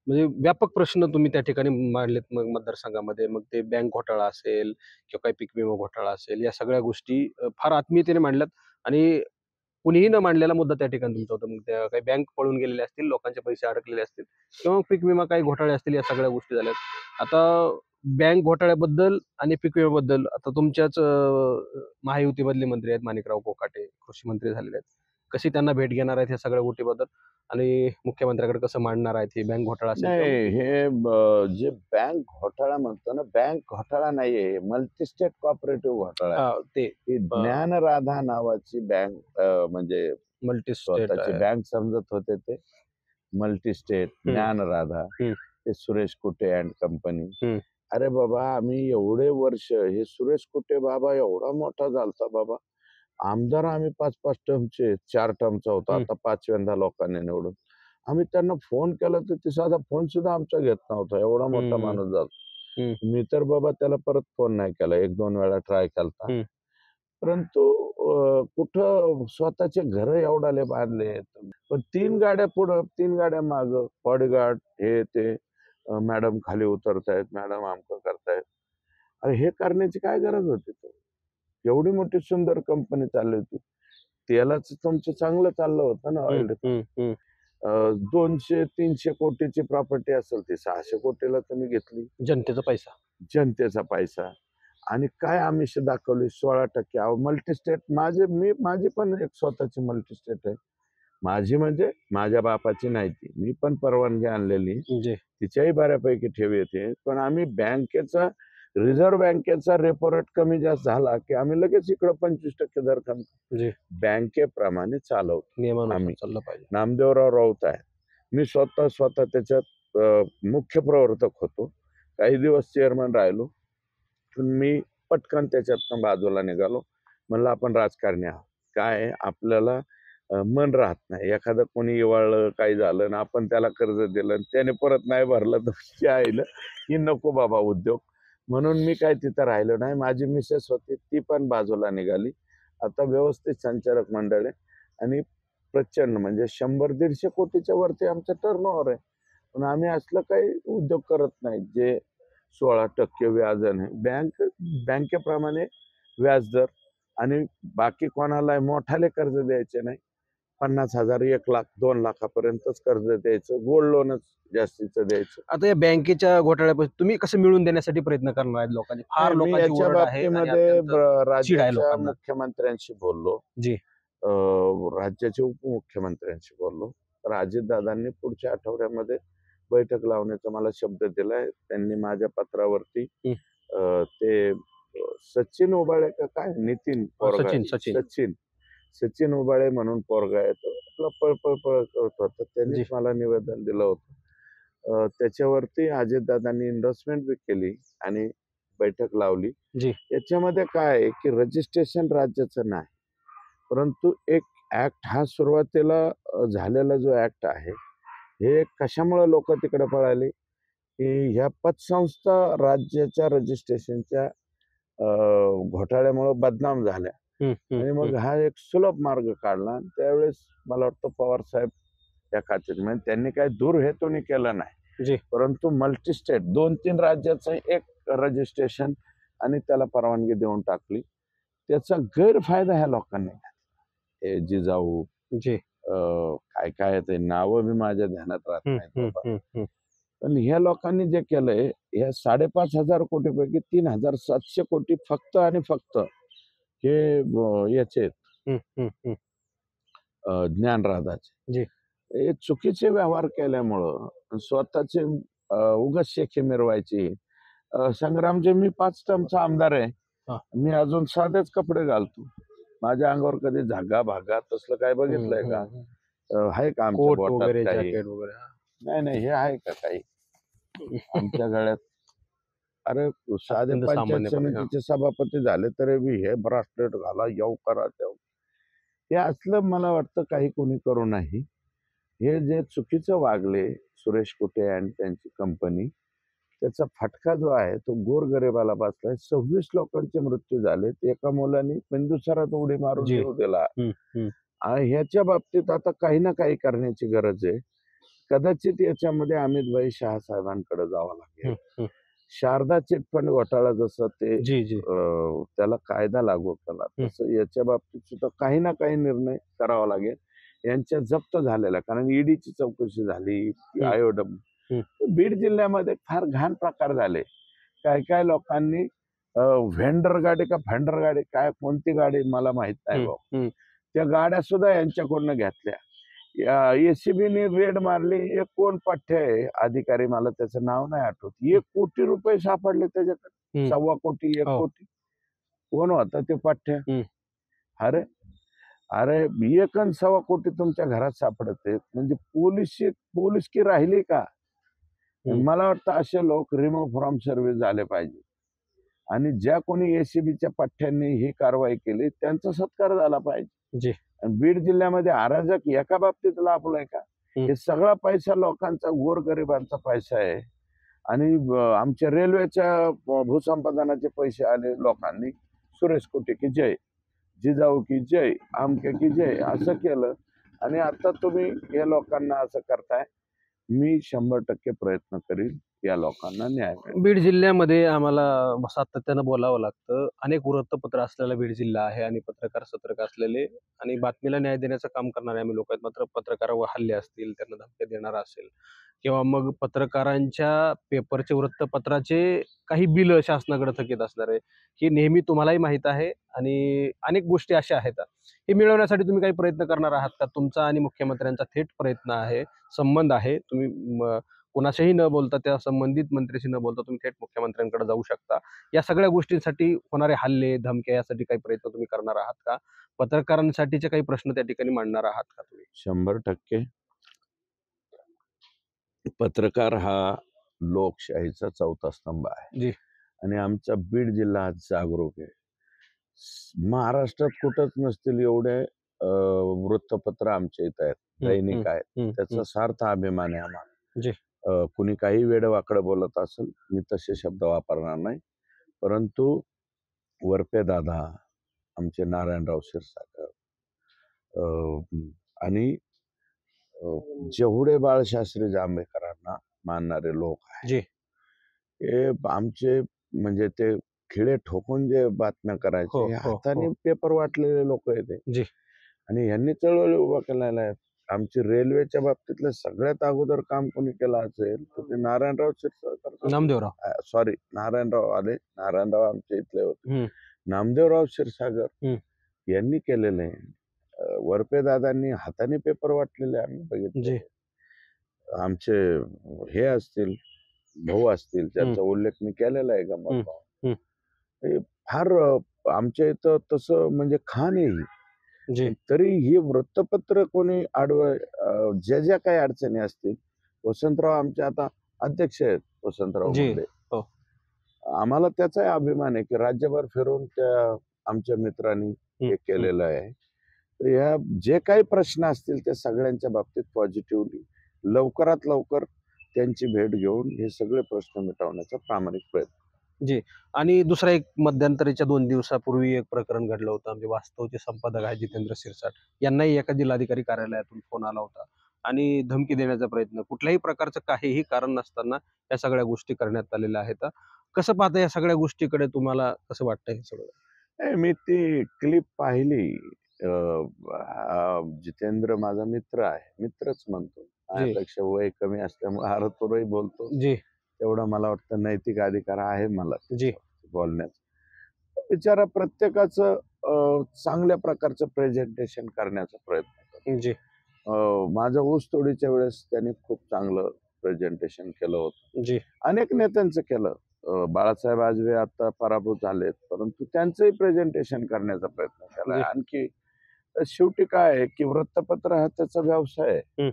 म्हणजे व्यापक प्रश्न तुम्ही त्या ठिकाणी मांडलेत मग मतदारसंघामध्ये. मग ते बँक घोटाळा असेल किंवा काही पीक विमा घोटाळा असेल, या सगळ्या गोष्टी फार आत्मीयतेने मांडल्यात आणि कुणीही न मांडलेला मुद्दा त्या ठिकाणी तुमचा होता. मग त्या काही बँक पळून गेलेले असतील, लोकांचे पैसे अडकलेले असतील किंवा पीक विमा काही घोटाळे असतील, या सगळ्या गोष्टी झाल्यात. आता बँक घोटाळ्याबद्दल आणि पीक विम्याबद्दल आता तुमच्याच महायुतीमधले मंत्री आहेत माणिकराव कोकाटे, कृषी मंत्री झालेले आहेत. कशी त्यांना भेट घेणार आहेत ह्या सगळ्या गोष्टीबद्दल आणि मुख्यमंत्र्याकडे कसं मांडणार आहेत हे बँक घोटाळा असेल किंवा नाही, हे जे बँक घोटाळा म्हणतो ना, बँक घोटाळा नाहीये, मल्टी स्टेट कॉपरेटिव्ह घोटाळा आहे. ते ही ज्ञानराधा नावाची बँक म्हणजे मल्टी स्टेट स्वतःची बँक समजत होते ते. मल्टी स्टेट ज्ञानराधा, ते सुरेश कुटे अँड कंपनी. अरे बाबा, आम्ही एवढे वर्ष, हे सुरेश कुटे बाबा एवढा मोठा झालता बाबा, आमदार आम्ही 5-5 टर्मचे, 4 टर्मचा होता, आता 5व्यांदा लोकांनी निवडून. आम्ही त्यांना फोन केला तर ते साधा फोन सुद्धा आमचा घेत नव्हता, एवढा मोठा माणूस झाला. मी तर बाबा त्याला परत फोन नाही केला, 1-2 वेळा ट्राय केलता. परंतु कुठं स्वतःचे घर एवढाले बांधले, पण 3 गाड्या पुढं 3 गाड्या मागं, बॉडीगार्ड हे ते, मॅडम खाली उतरतायत, मॅडम आमचं करतायत. अरे हे करण्याची काय गरज होती तर? एवढी मोठी सुंदर कंपनी चालली होती. तेलाचं तुमचं चांगलं चाललं होतं ना, ऑइल. 200-300 कोटीची प्रॉपर्टी असेल ती 600 कोटीला तुम्ही घेतली. जनतेचा पैसा. जनतेचा पैसा. आणि काय आमिष दाखवली 16%. अहो मल्टीस्टेट, माझी पण एक स्वतःची मल्टीस्टेट आहे. माझी म्हणजे माझ्या बापाची नाही ती. मी पण परवानगी आणलेली. तिच्याही बऱ्यापैकी ठेव येते. पण आम्ही बँकेचा, रिझर्व्ह बँकेचा रेपो रेट कमी जास्त झाला की आम्ही लगेच इकडं 25% दर कमी बँकेप्रमाणे चालवतो आम्ही. चाललं पाहिजे. नामदेवराव राऊत आहे. मी स्वतः त्याच्यात मुख्य प्रवर्तक होतो. काही दिवस चेअरमन राहिलो. पण मी पटकन त्याच्यातनं बाजूला निघालो. म्हणलं आपण राजकारणी आहोत. काय आपल्याला मन राहत नाही. एखादं कोणी इवाळलं, काही झालं ना, आपण त्याला कर्ज दिलं आणि त्याने परत नाही भरलं तर आईलं की नको बाबा उद्योग. म्हणून मी काय तिथं राहिलो नाही. माझी मिसेस होती, ती पण बाजूला निघाली. आता व्यवस्थित संचालक मंडळ आहे आणि प्रचंड म्हणजे 100-150 कोटीच्या वरती आमचं टर्नओव्हर आहे. पण आम्ही असलं काही उद्योग करत नाही जे 16% व्याजाने. बँकेप्रमाणे व्याजदर. आणि बाकी कोणाला मोठाले कर्ज द्यायचे नाही. 50,000, 1 लाख, 2 लाखापर्यंतच कर्ज द्यायचं. गोल्ड लोनच जास्तीचं द्यायचं. आता या बँकेच्या घोटाळ्यापासून तुम्ही कसं मिळून देण्यासाठी प्रयत्न करणार आहेत लोकांनी? फार मी लोकांची याच्या ओरड आहे आणि बाबतीमध्ये चीड आहे राज्याच्या लोकांना. मुख्यमंत्र्यांशी बोललो. राज्याचे उपमुख्यमंत्र्यांशी बोललो. तर अजितदादांनी पुढच्या आठवड्यामध्ये बैठक लावण्याचा मला शब्द दिलाय. त्यांनी माझ्या पत्रावरती ते सचिन उबाळे का काय, नितीन पोरगा, सचिन उबाळे म्हणून पोरगा आहे, तो पळपळ करत होता. त्यांनी मला निवेदन दिलं होतं. त्याच्यावरती अजितदादांनी इन्व्हेस्टमेंट बी केली आणि बैठक लावली. याच्यामध्ये काय आहे की रजिस्ट्रेशन राज्याचं नाही, परंतु एक ऍक्ट हा सुरुवातीला झालेला जो ऍक्ट आहे, हे कशामुळे लोक तिकडे पळाली की ह्या पतसंस्था राज्याच्या रजिस्ट्रेशनच्या घोटाळ्यामुळे बदनाम झाल्या. आणि मग हा एक सुलभ मार्ग काढला. त्यावेळेस मला वाटतं पवार साहेब या खात्यात, म्हणजे त्यांनी काही दुर्हेतूने केलं नाही, परंतु मल्टीस्टेट 2-3 राज्याचं एक रजिस्ट्रेशन आणि त्याला परवानगी देऊन टाकली. त्याचा गैरफायदा ह्या लोकांनी घेतला. हे जिजाऊ काय काय ते नाव बी माझ्या ध्यानात राहत नाही. पण ह्या लोकांनी जे केलंय, ह्या 5,500 कोटीपैकी 3,700 कोटी फक्त आणि फक्त हे याचे ज्ञानराधाचे हे चुकीचे व्यवहार केल्यामुळं स्वतःचे उगाच शेखे मिरवायची. संग्रामचे मी 5 टर्मचा आमदार आहे. मी अजून साधेच कपडे घालतो. माझ्या अंगावर कधी झागा भागा तसलं काय बघितलंय का? आहे का आमच्या कोट बोटात वगैरे, काही? जॅकेट वगैरे. नाही नाही, हे आहे का काही आमच्या गळ्यात? अरे साधे अत्यंत पंचायत सामान्यपणे. हां. समितीचे सभापती झाले तरी बी हे ब्रासलेट घाला, येऊ करा तेव्हा. हे असलं मला वाटतं काही कोणी करू नाही. हे जे चुकीचं वागले सुरेश कुटे आणि त्यांची कंपनी, त्याचा फटका जो आहे तो गोरगरिबाला बसलाय. 26 लोकांचे मृत्यू झालेत. एका मुलाने बिंदुसारात उडी मारून जी. जीव दिला. हं, हं. ह्याच्या बाबतीत आता काही ना काही करण्याची गरज आहे. कदाचित याच्यामध्ये अमित शहा साहेबांकडे जावं लागेल. हं, हं. शारदा चिटफंड घोटाळा जसं ते जी, जी. त्याला कायदा लागू केला, हं. तसं याच्या बाबतीत सुद्धा काही ना काही निर्णय करावा लागेल. यांच्या जप्त झालेल्या, कारण ईडीची चौकशी झाली, हं. आयोडम. हं. बीड जिल्ह्यामध्ये फार घाण प्रकार झाले. काय काय लोकांनी व्हेंडर गाडी का फंडर गाडी, काय कोणती गाडी मला माहित नाही हं, भाऊ, हं. त्या गाड्या सुद्धा यांच्याकडून घेतल्या. एसीबीने रेड मारली. एक कोण पठ्य आहे अधिकारी, मला त्याचं नाव नाही आठवत, 1 कोटी रुपये सापडले त्याच्याकडे. हं. 1.25 कोटी, 1 हो. कोटी. कोण होता ते पठ्य? हं. अरे अरे 1 आणि 1.25 कोटी तुमच्या घरात सापडत आहेत, म्हणजे पोलीस की राहिली का? हं. मला वाटतं असे लोक रिमूव्ह फ्रॉम सर्व्हिस झाले पाहिजे. आणि ज्या कोणी एसीबीच्या पठ्यांनी ही कारवाई केली त्यांचा सत्कार झाला पाहिजे. जी. आणि बीड जिल्ह्यामध्ये अराजक एका बाबतीत लाभलाय का? हं. हे सगळा पैसा लोकांचा, गोरगरिबांचा पैसा आहे. आणि आमच्या रेल्वेच्या भूसंपादनाचे पैसे आले लोकांनी. सुरेश कुटे की जय, जिजाऊ की जय, आमके की जय असं केलं. आणि आता तुम्ही या लोकांना असं करताय. मी 100% प्रयत्न करीन या लोकांना न्याय मिळेल. बीड जिल्ह्यामध्ये आम्हाला सातत्यानं बोलावं लागतं. अनेक वृत्तपत्र असलेला बीड जिल्हा आहे आणि पत्रकार सतर्क असलेले आणि बातमीला न्याय देण्याचं काम करणारे आम्ही लोक आहेत. मात्र पत्रकारावर हल्ले असतील, त्यांना धमक्या देणारा असेल किंवा मग पत्रकारांच्या पेपरचे, वृत्तपत्राचे काही बिलं शासनाकडे थकीत असणार आहे. हे नेहमी तुम्हालाही माहीत आहे आणि अनेक गोष्टी अशा आहेत. हे मिळवण्यासाठी तुम्ही काही प्रयत्न करणार आहात का? तुमचा आणि मुख्यमंत्र्यांचा थेट प्रयत्न आहे, संबंध आहे. तुम्ही कोणाशीही न बोलता, त्या संबंधित मंत्र्याशी न बोलता तुम्ही थेट मुख्यमंत्र्यांकडे जाऊ शकता. या सगळ्या गोष्टींसाठी होणारे हल्ले, धमक्या यासाठी काही प्रयत्न तुम्ही करणार आहात का? पत्रकारांसाठीचे काही प्रश्न त्या ठिकाणी मांडणार आहात का तुम्ही? 100% पत्रकार हा लोकशाहीचा चौथा स्तंभ आहे. जी. आणि आमचा बीड जिल्हा जागरूक आहे. महाराष्ट्रात कुठंच नसतील एवढे वृत्तपत्र आमच्या इथं आहेत, दैनिक आहेत. त्याचा सार्थ अभिमान आहे आम्हाला. जी. कुणी काही वेडवाकडं बोलत असेल, मी तसे शब्द वापरणार नाही. परंतु वरपे दादा, आमचे नारायणराव क्षीरसागर, आणि जेवढे बाळशास्त्री जांभेकरांना मानणारे लोक आहेत, जी. हे आमचे म्हणजे ते खिळे ठोकून जे बातम्या करायचे, हो, हे हो, हाताने हो. पेपर वाटलेले लोक आहेत. जी. आणि यांनी चळवळी उभा केलेल्या आहेत. आमची रेल्वेच्या बाबतीतलं सगळ्यात अगोदर काम कोणी केलं असेल तर ते नारायणराव क्षीरसागर. नामदेवराव. सॉरी, नारायणराव आले. नारायणराव आमच्या इथले होते. हं. नामदेवराव क्षीरसागर हं. यांनी केलेलं आहे. वरपे दादांनी हाताने पेपर वाटलेले आम्ही बघितले. जी. आमचे हे असतील, भाऊ असतील, त्यांचा उल्लेख मी केलेला आहे गंमत भाऊ. हे फार आमच्या इथं तसं म्हणजे खाण आहे ही. जी. तरी ही वृत्तपत्र कोणी ज्या ज्या काही अडचणी असतील, वसंतराव आमचे आता अध्यक्ष आहेत, वसंतराव जी. मुंडे. हो. आम्हाला त्याचाही अभिमान आहे की राज्यभर फिरून त्या आमच्या मित्रांनी हे केलेलं आहे. तर ह्या जे काही प्रश्न असतील त्या सगळ्यांच्या बाबतीत पॉझिटिव्हली लवकरात लवकर त्यांची भेट घेऊन हे सगळे प्रश्न मिटवण्याचा प्रामाणिक प्रयत्न. जी. आणि दुसरा एक मध्यंतरीच्या 2 दिवसापूर्वी एक प्रकरण घडलं होतं. आमचे वास्तवचे संपादक आहेत जितेंद्र शिरसाट, यांनाही एका जिल्हाधिकारी कार्यालयातून फोन आला होता आणि धमकी देण्याचा प्रयत्न. कुठल्याही प्रकारचं काहीही कारण नसताना या सगळ्या गोष्टी करण्यात आलेल्या आहेत. कसं पाहता या सगळ्या गोष्टीकडे, तुम्हाला कसं वाटतं हे सगळं? मी ती क्लिप पाहिली. जितेंद्र माझा मित्र आहे, मित्रच म्हणतो. माझ्यापेक्षा वय कमी असल्यामुळे आरतुरही बोलतो. जी. तेवढा मला वाटतं नैतिक अधिकार आहे मला जी. बोलण्याचा. बिचारा प्रत्येकाचं चांगल्या प्रकारचं प्रेझेंटेशन करण्याचा प्रयत्न करतो. जी. माझं ऊसतोडीच्या वेळेस त्यांनी खूप चांगलं प्रेझेंटेशन केलं होतं. जी. अनेक नेत्यांचं केलं. बाळासाहेब आजबे आता पराभूत झालेत, परंतु त्यांचंही प्रेझेंटेशन करण्याचा प्रयत्न केला. आणखी शेवटी काय आहे की वृत्तपत्र हा त्याचा व्यवसाय आहे. हं.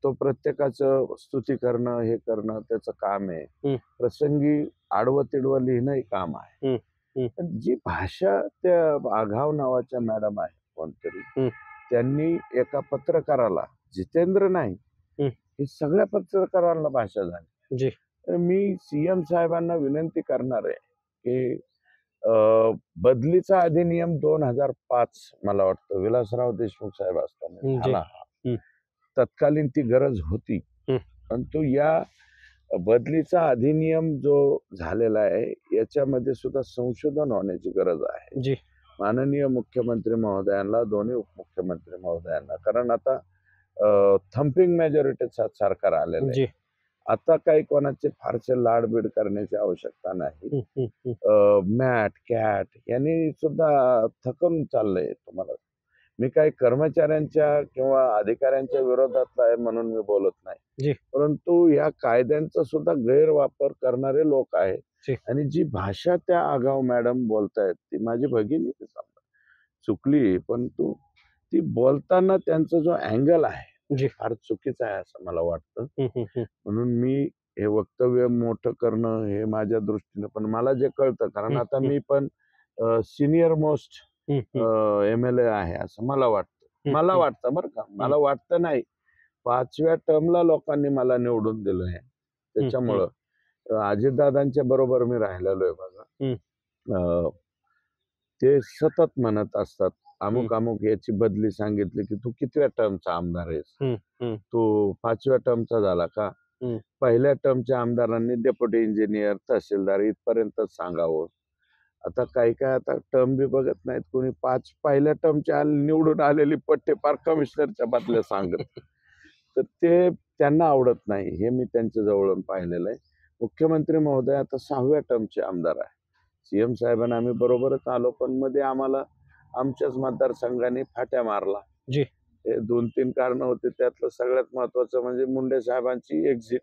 तो प्रत्येकाचं स्तुती करणं, हे करणं त्याचं काम आहे. हं. प्रसंगी आडवं तिडवं लिहिणंही काम आहे. हं. हं. पण जी भाषा त्या आघाव नावाच्या मॅडम आहे कोणतरी, हं. त्यांनी एका पत्रकाराला, जितेंद्र नाही, हं. ही सगळ्या पत्रकारांना भाषा झाली. जी. तर मी सीएम साहेबांना विनंती करणार आहे की बदलीचा अधिनियम 2005 मला वाटतं विलासराव देशमुख साहेब असताना जी. झाला. हं. तत्कालीन ती गरज होती. हं. परंतु या बदलीचा अधिनियम जो झालेला आहे याच्यामध्ये सुद्धा संशोधन होण्याची गरज आहे. जी. माननीय मुख्यमंत्री महोदयांना, दोन्ही उपमुख्यमंत्री महोदयांना, कारण आता थम्पिंग मेजॉरिटीचं सरकार आलेलं आहे. जी. आता काही कोणाचे फारसे लाडबीड करण्याची आवश्यकता नाही. हं. हं. हं. मॅट कॅट यांनी सुद्धा थकून चाललंय तुम्हाला. मी काही कर्मचाऱ्यांच्या किंवा अधिकाऱ्यांच्या विरोधातला आहे म्हणून मी बोलत नाही. जी. परंतु या कायद्यांचा सुद्धा गैरवापर करणारे लोक आहेत. जी. आणि जी भाषा त्या आगाव मॅडम बोलतायत ती माझी भगिनी चुकली, परंतु ती बोलताना त्यांचा जो अँगल आहे जी. फार चुकीचा आहे असं मला वाटतं. हं. हं. हं. म्हणून मी हे वक्तव्य मोठं करणं हे माझ्या दृष्टीने, पण मला जे कळतं, कारण आता मी पण सिनियर मोस्ट हं. हं. MLA आहे असं मला वाटतं. हं. मला हं. वाटतं बरं का, मला वाटतं नाही, 5व्या टर्मला लोकांनी मला निवडून दिलंय. त्याच्यामुळं अजितदादांच्या बरोबर मी राहिलेलो आहे बघा. हं. ते सतत म्हणत असतात, अमुक अमुक याची बदली सांगितली की तू कितव्या टर्मचा आमदार आहेस, हं. हं. तू 5व्या टर्मचा झाला का? हं. पहिल्या टर्मच्या आमदारांनी डेप्युटी इंजिनियर, तहसीलदार इथपर्यंतच सांगावं. आता काही काय आता टर्म बी बघत नाहीत कोणी. पहिल्या टर्मच्या निवडून आलेली पट्टे पार कमिशनरच्या बदल्या सांगत. तर ते त्यांना आवडत नाही, हे मी त्यांच्या जवळून पाहिलेलं आहे. मुख्यमंत्री महोदय आता 6व्या टर्मचे आमदार आहे. सीएम साहेबांना आम्ही बरोबरच आलो, पण मध्ये आम्हाला आमच्याच मतदारसंघाने फाट्या मारला. जी. हे 2-3 कारणं होते. त्यातलं सगळ्यात महत्वाचं म्हणजे मुंडे साहेबांची एक्झिट.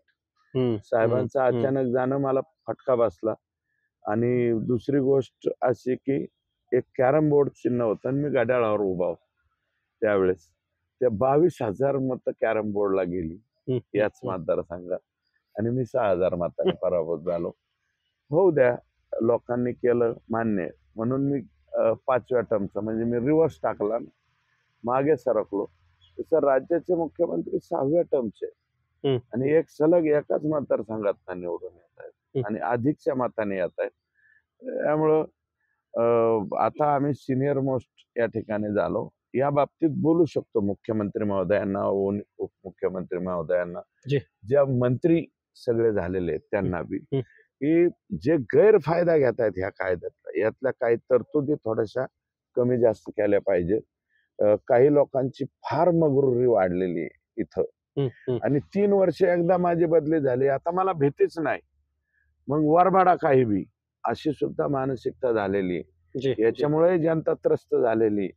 साहेबांचं अचानक जाणं मला फटका बसला. आणि दुसरी गोष्ट अशी की एक कॅरम बोर्ड चिन्ह होतं आणि मी घड्याळावर उभा होतो त्यावेळेस. त्या 22,000 मतं कॅरम बोर्डला गेली याच मतदारसंघात आणि मी 6,000 मतांनी पराभूत झालो. होऊ द्या, लोकांनी केलं मान्य, म्हणून मी 5व्या टर्मचा म्हणजे मी रिव्हर्स टाकला, मागे सरकलो. तसं राज्याचे मुख्यमंत्री 6व्या टर्मचे आणि एक सलग एकाच मतदारसंघात निवडून येत आहेत आणि अधिकच्या मताने येत आहेत. त्यामुळं आता आम्ही सिनियर मोस्ट या ठिकाणी झालो. या बाबतीत बोलू शकतो मुख्यमंत्री महोदयांना, उपमुख्यमंत्री महोदयांना, ज्या मंत्री सगळे झालेले आहेत त्यांना बी, की जे गैरफायदा घेत आहेत ह्या कायद्यातला, यातल्या काही तरतुदी थोड्याशा कमी जास्त केल्या पाहिजे. काही लोकांची फार मगरुरी वाढलेली आहे इथं. आणि 3 वर्ष एकदा माझी बदली झाली, आता मला भीतीच नाही, मग वरबाडा काही बी, अशी सुद्धा मानसिकता झालेली आहे. याच्यामुळे जनता त्रस्त झालेली.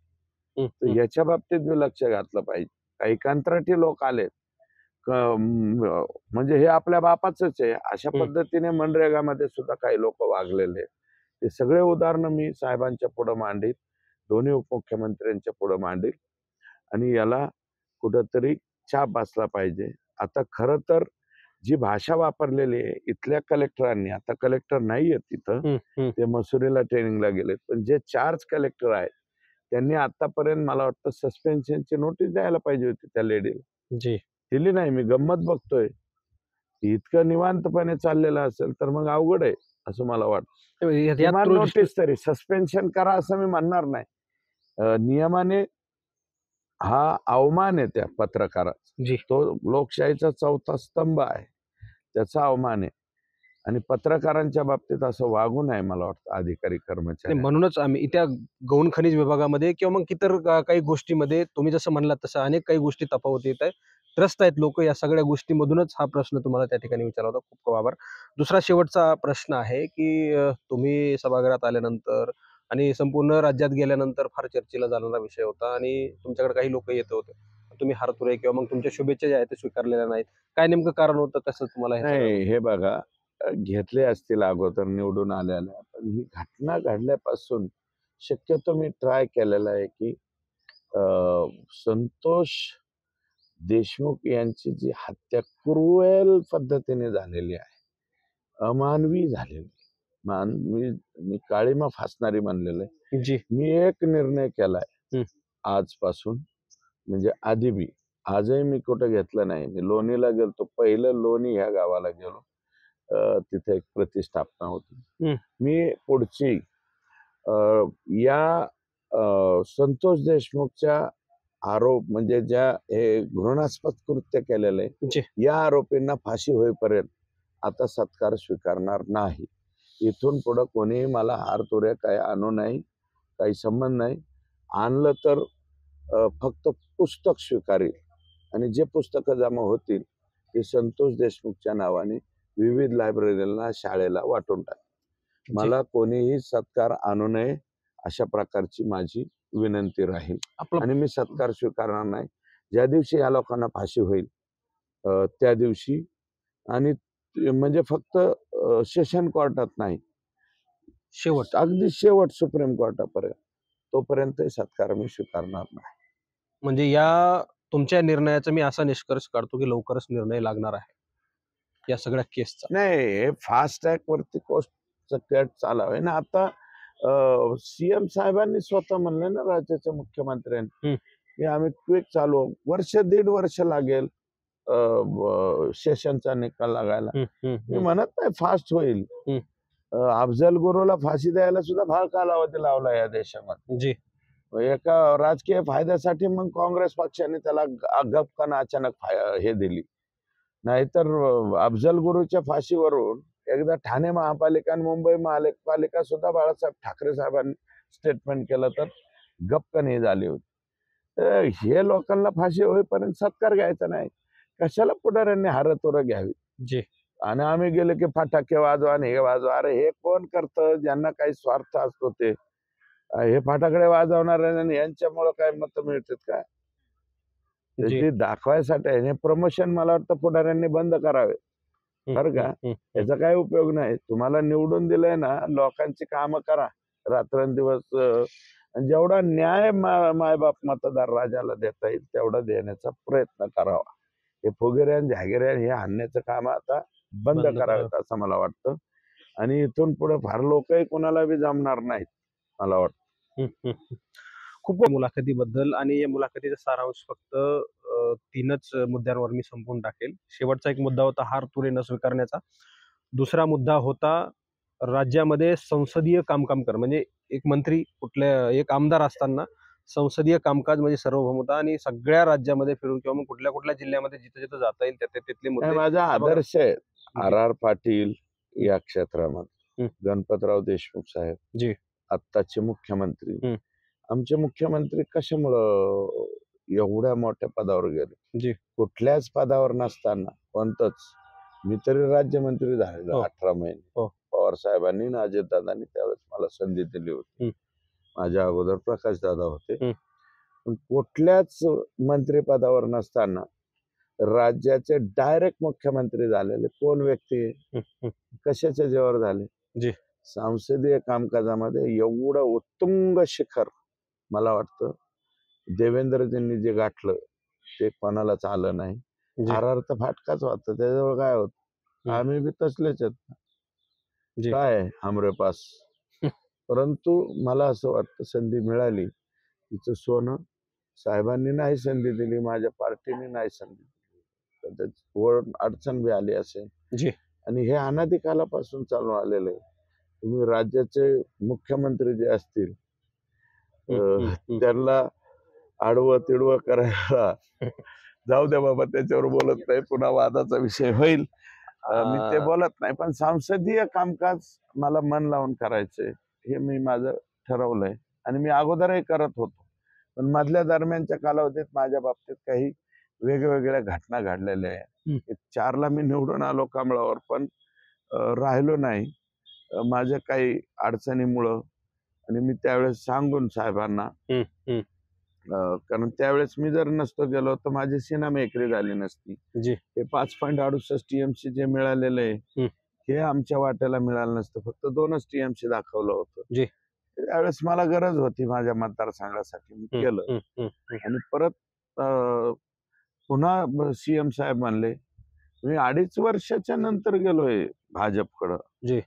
तर याच्या बाबतीत मी लक्ष घातलं पाहिजे. काही कंत्राटी लोक आलेत, म्हणजे हे आपल्या बापाचंच आहे अशा पद्धतीने मनरेगामध्ये सुद्धा काही लोक वागलेले आहेत. ते सगळे उदाहरणं मी साहेबांच्या पुढे मांडील, दोन्ही उपमुख्यमंत्र्यांच्या पुढे मांडील आणि याला कुठंतरी छाप बसला पाहिजे. आता खरं तर जी भाषा वापरलेली आहे इथल्या कलेक्टरांनी, आता कलेक्टर नाहीयेत तिथं, ते मसुरीला ट्रेनिंगला गेलेत, पण जे चार्ज कलेक्टर आहेत त्यांनी आतापर्यंत मला वाटतं सस्पेन्शनची नोटीस द्यायला पाहिजे होती त्या लेडीला. दिली नाही. मी गंमत बघतोय. इतकं निवांतपणे चाललेलं असेल तर मग अवघड आहे असं मला वाटतं. किमान नोटीस तरी, सस्पेन्शन करा असं मी म्हणणार नाही. नियमाने हा अवमान आहे त्या पत्रकाराचा. तो लोकशाहीचा 4था स्तंभ आहे, त्याचा अवमान आहे. आणि पत्रकारांच्या बाबतीत असं वागू नये मला वाटतं अधिकारी कर्मचारी. म्हणूनच आम्ही इथं गौण खनिज विभागामध्ये किंवा मग इतर काही गोष्टीमध्ये तुम्ही जसं म्हणलात तसं अनेक काही गोष्टी तफावत येत आहेत, त्रस्त आहेत लोक या सगळ्या गोष्टीमधूनच हा प्रश्न तुम्हाला त्या ठिकाणी विचारला होता. खूप खूप आभार. दुसरा शेवटचा प्रश्न आहे की तुम्ही सभागृहात आल्यानंतर आणि संपूर्ण राज्यात गेल्यानंतर फार चर्चेला जाणारा विषय होता आणि तुमच्याकडे काही लोक येत होते, तुम्ही हारतुरे किंवा मग तुमच्या शुभेच्छा ज्या आहेत ते स्वीकारलेल्या नाहीत. काय नेमकं कारण होतं, कसं तुम्हाला नाही, हे बघा, घेतले असतील अगोदर निवडून आल्याला, पण ही घटना घडल्यापासून शक्यतो मी ट्राय केलेला आहे की संतोष देशमुख यांची जी हत्या क्रूएल पद्धतीने झालेली आहे, अमानवी झालेली. मी काळीमा फासणारी म्हणलेलं आहे. जी. मी एक निर्णय केलाय आजपासून, म्हणजे आधी बी आजही मी कुठं घेतलं नाही. मी लोणीला गेलतो, पहिलं लोणी ह्या गावाला गेलो, तिथे एक प्रतिष्ठापना होती. मी पुढची या संतोष देशमुखच्या आरोप म्हणजे ज्या हे घृणास्पद कृत्य केलेलं आहे, या आरोपींना फाशी होईपर्यंत आता सत्कार स्वीकारणार नाही. इथून पुढे कोणीही मला हारतोऱ्या काही आणू नाही, काही संबंध नाही. आणलं तर फक्त पुस्तक स्वीकारेल, आणि जे पुस्तकं जमा होतील ते संतोष देशमुखच्या नावाने विविध लायब्ररीला, शाळेला वाटून टाक. मला कोणीही सत्कार आणू नये अशा प्रकारची माझी विनंती राहील, आणि मी सत्कार स्वीकारणार नाही. ज्या दिवशी या लोकांना फाशी होईल त्या दिवशी, आणि म्हणजे फक्त सेशन कोर्टात नाही, शेवट, अगदी शेवट सुप्रीम कोर्टापर्यंत, तोपर्यंत सत्कार मी स्वीकारणार नाही. म्हणजे या तुमच्या निर्णयाचा मी असा निष्कर्ष काढतो की लवकरच निर्णय लागणार आहे या सगळ्या केसचा. नाही, फास्ट ट्रॅक वरती कोर्टचं केस चालू आहे ना आता. सीएम साहेबांनी स्वतः म्हणले ना, राज्याच्या मुख्यमंत्र्यांनी, की आम्ही क्विक चालू, दीड वर्ष लागेल सेशनचा निकाल लागायला. मी म्हणत नाही फास्ट होईल. अफजल गुरुला फाशी द्यायला सुद्धा फार कालावधी लावला या देशामध्ये. एका राजकीय फायद्यासाठी मग काँग्रेस पक्षाने त्याला गपकन अचानक हे दिली. नाहीतर अफजल गुरुच्या फाशीवरून एकदा ठाणे महापालिका आणि मुंबई महापालिका सुद्धा बाळासाहेब ठाकरे साहेबांनी स्टेटमेंट केलं तर गपकन हे झाली होती. तर हे लोकांना फाशी होईपर्यंत सत्कार घ्यायचा नाही. कशाला पुढाऱ्यांनी हारतोरं घ्यावी, आणि आम्ही गेले की फटाके वाजवा आणि हे वाजवा. अरे हे कोण करतं? ज्यांना काही स्वार्थ असतो ते हे फटाकडे वाजवणार, यांच्यामुळे काय मत मिळतात का? ते दाखवायसाठी हे प्रमोशन मला वाटतं पुढाऱ्यांनी बंद करावे, बरं का. याचा काय उपयोग नाही. तुम्हाला निवडून दिलंय ना, लोकांची कामं करा रात्रंदिवस, जेवढा न्याय मायबाप मतदार राजाला देता येईल तेवढा देण्याचा प्रयत्न करावा. हे फुगेऱ्या जहागिऱ्या हे आणण्याचं काम आता बंद करावेत असं मला वाटतं. आणि इथून पुढे फार लोकही कोणाला बी जमणार नाहीत मला वाटतं. खूप मुलाखतीबद्दल, आणि या मुलाखतीचा सारांश फक्त 3च मुद्द्यांवर मी संपवून टाकेल. शेवटचा एक मुद्दा होता हार तुरे न स्वीकारण्याचा. दुसरा मुद्दा होता राज्यामध्ये संसदीय कामकाज, म्हणजे एक मंत्री, एक आमदार असताना संसदीय कामकाज म्हणजे सार्वभौमता, आणि सगळ्या राज्यामध्ये फिरून किंवा मग कुठल्या कुठल्या जिल्ह्यामध्ये जिथे जिथे जाता येईल तिथले मुद्दे. माझा आदर्श आहे आर पाटील या क्षेत्रामध्ये, गणपतराव देशमुख साहेब आत्ताचे मुख्यमंत्री. आमचे मुख्यमंत्री कशामुळं एवढ्या मोठ्या पदावर गेले? कुठल्याच पदावर नसताना कोणतंच. मी तरी राज्यमंत्री झालेलो 18 महिने. पवार साहेबांनी आणि अजितदादांनी त्यावेळेस मला संधी दिली होती. माझ्या अगोदर प्रकाश दादा होते. पण कुठल्याच मंत्री पदावर नसताना राज्याचे डायरेक्ट मुख्यमंत्री झालेले कोण व्यक्ती? कशाच्या जेवर झाले? संसदीय कामकाजामध्ये एवढं उत्तुंग शिखर मला वाटतं देवेंद्रजींनी जे गाठलं ते कोणालाच आलं नाही. आर तर फाटकाच होता, त्याच्यावर काय होत? आम्ही बी तसलेच आहेत, काय हमरे पास. परंतु मला असं वाटतं संधी मिळाली, तिचं सोनं. साहेबांनी नाही संधी दिली, माझ्या पार्टीने नाही संधी दिली, वर अडचण बी आली असेल. आणि हे अनादिकालापासून चालू आलेलं आहे. तुम्ही राज्याचे मुख्यमंत्री जे असतील त्यांना आडवं तिडवं करायला जाऊ द्या बाबा, त्याच्यावर बोलत नाही, पुन्हा वादाचा विषय होईल, मी ते बोलत नाही. पण संसदीय कामकाज मला मन लावून करायचंय, हे मी माझं ठरवलंय, आणि मी अगोदरही करत होतो. पण मधल्या दरम्यानच्या कालावधीत माझ्या बाबतीत काही वेगवेगळ्या घटना घडलेल्या आहेत. 4ला मी निवडून आलो कमळावर, पण राहिलो नाही माझ्या काही अडचणीमुळं. आणि मी त्यावेळेस सांगून साहेबांना, कारण त्यावेळेस मी जर नसतो गेलो तर माझी सीना मेकरी झाली नसती. हे 5.68 TMC जे मिळालेलं आहे हे आमच्या वाट्याला मिळालं नसतं. फक्त 2च TMC दाखवलं होतं. त्यावेळेस मला गरज होती माझ्या मतदारसंघासाठी, मी केलं. हं, हं, हं. आणि परत पुन्हा सीएम साहेब म्हणले. मी 2.5 वर्षाच्या नंतर गेलोय भाजपकडं. जी.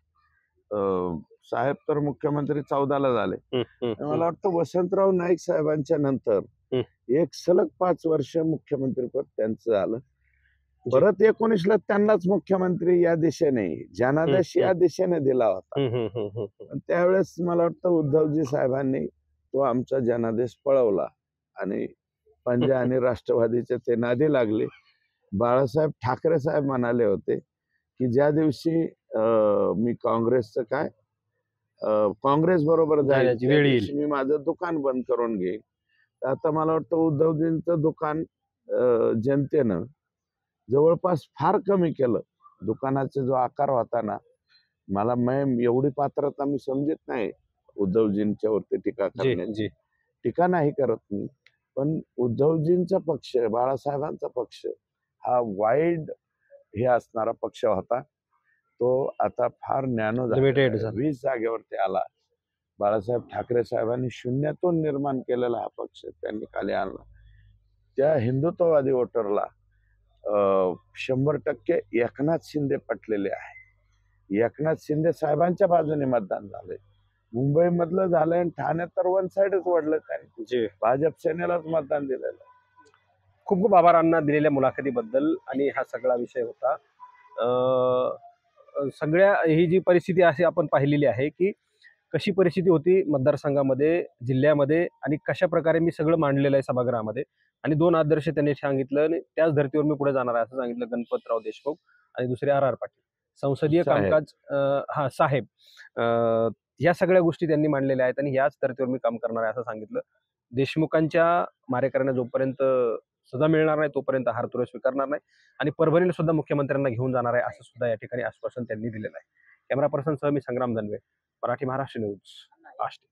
साहेब तर मुख्यमंत्री 14ला झाले. हं, हं, हं. मला वाटतं वसंतराव नाईक साहेबांच्या नंतर हं. एक सलग 5 वर्ष मुख्यमंत्रीपद त्यांचं झालं. जी. परत 19ला त्यांनाच मुख्यमंत्री या दिशेने, जनादेश हं, या दिशेने दिला होता. हं, हं, हं, हं, हं. पण त्यावेळेस मला वाटतं उद्धवजी साहेबांनी तो आमचा जनादेश पळवला आणि पंजा आणि राष्ट्रवादीचे ते नादी लागले. बाळासाहेब ठाकरे साहेब म्हणाले होते, की ज्या दिवशी मी काँग्रेस बरोबर जाईल जाण्याची त्या वेळ येईल. दिवशी मी माझं दुकान बंद करून घेईन. तर आता मला वाटतं उद्धवजींचं दुकान जनतेनं जवळपास फार कमी केलं. दुकानाचा जो आकार होता ना, मला एवढी पात्रता मी समजत नाही उद्धवजींच्या वरती टीका जी, करण्याची. जी. टीका नाही करत मी. पण उद्धवजींचा पक्ष, बाळासाहेबांचा पक्ष हा वाईड हे असणारा पक्ष होता. तो आता फार नॅनो लिमिटेड झाला. 20 जागेवरती आला. बाळासाहेब ठाकरे साहेबांनी शून्यातून निर्माण केलेला हा पक्ष त्यांनी खाली आणला. त्या हिंदुत्ववादी वोटरला 100% एकनाथ शिंदे पटलेले आहे. एकनाथ शिंदे साहेबांच्या बाजूने मतदान झालंय. मुंबईमधलं झालंय आणि ठाण्यात तर वन साइडच वडलं त्यांनी. जी. भाजप सेनेलाच मतदान दिलेलं. खूप खूप आभार अण्णा दिलेल्या मुलाखतीबद्दल. आणि हा सगळा विषय होता. सगळ्या ही जी परिस्थिती अशी आपण पाहिलेली आहे, की कशी परिस्थिती होती मतदारसंघामध्ये, जिल्ह्यामध्ये, आणि कशा प्रकारे मी सगळं मांडलेलं आहे सभागृहामध्ये. आणि 2 आदर्श त्यांनी सांगितलं आणि त्याच धर्तीवर मी पुढे जाणार आहे असं सांगितलं. गणपतराव देशमुख आणि दुसरे आर. पाटील. संसदीय साहेब. कामकाज साहेब. ह्या सगळ्या गोष्टी त्यांनी मांडलेल्या आहेत आणि याच धर्तीवर मी काम करणार आहे असं सांगितलं. देशमुखांच्या मारेकऱ्यांना जोपर्यंत सजा मिळणार नाही तोपर्यंत हारतुरे स्वीकारणार नाही आणि परभणीला सुद्धा मुख्यमंत्र्यांना घेऊन जाणार आहे असं सुद्धा या ठिकाणी आश्वासन त्यांनी दिलेलं आहे. कॅमेरा पर्सन सह मी संग्राम धनवे, मराठी महाराष्ट्र न्यूज, आष्टी.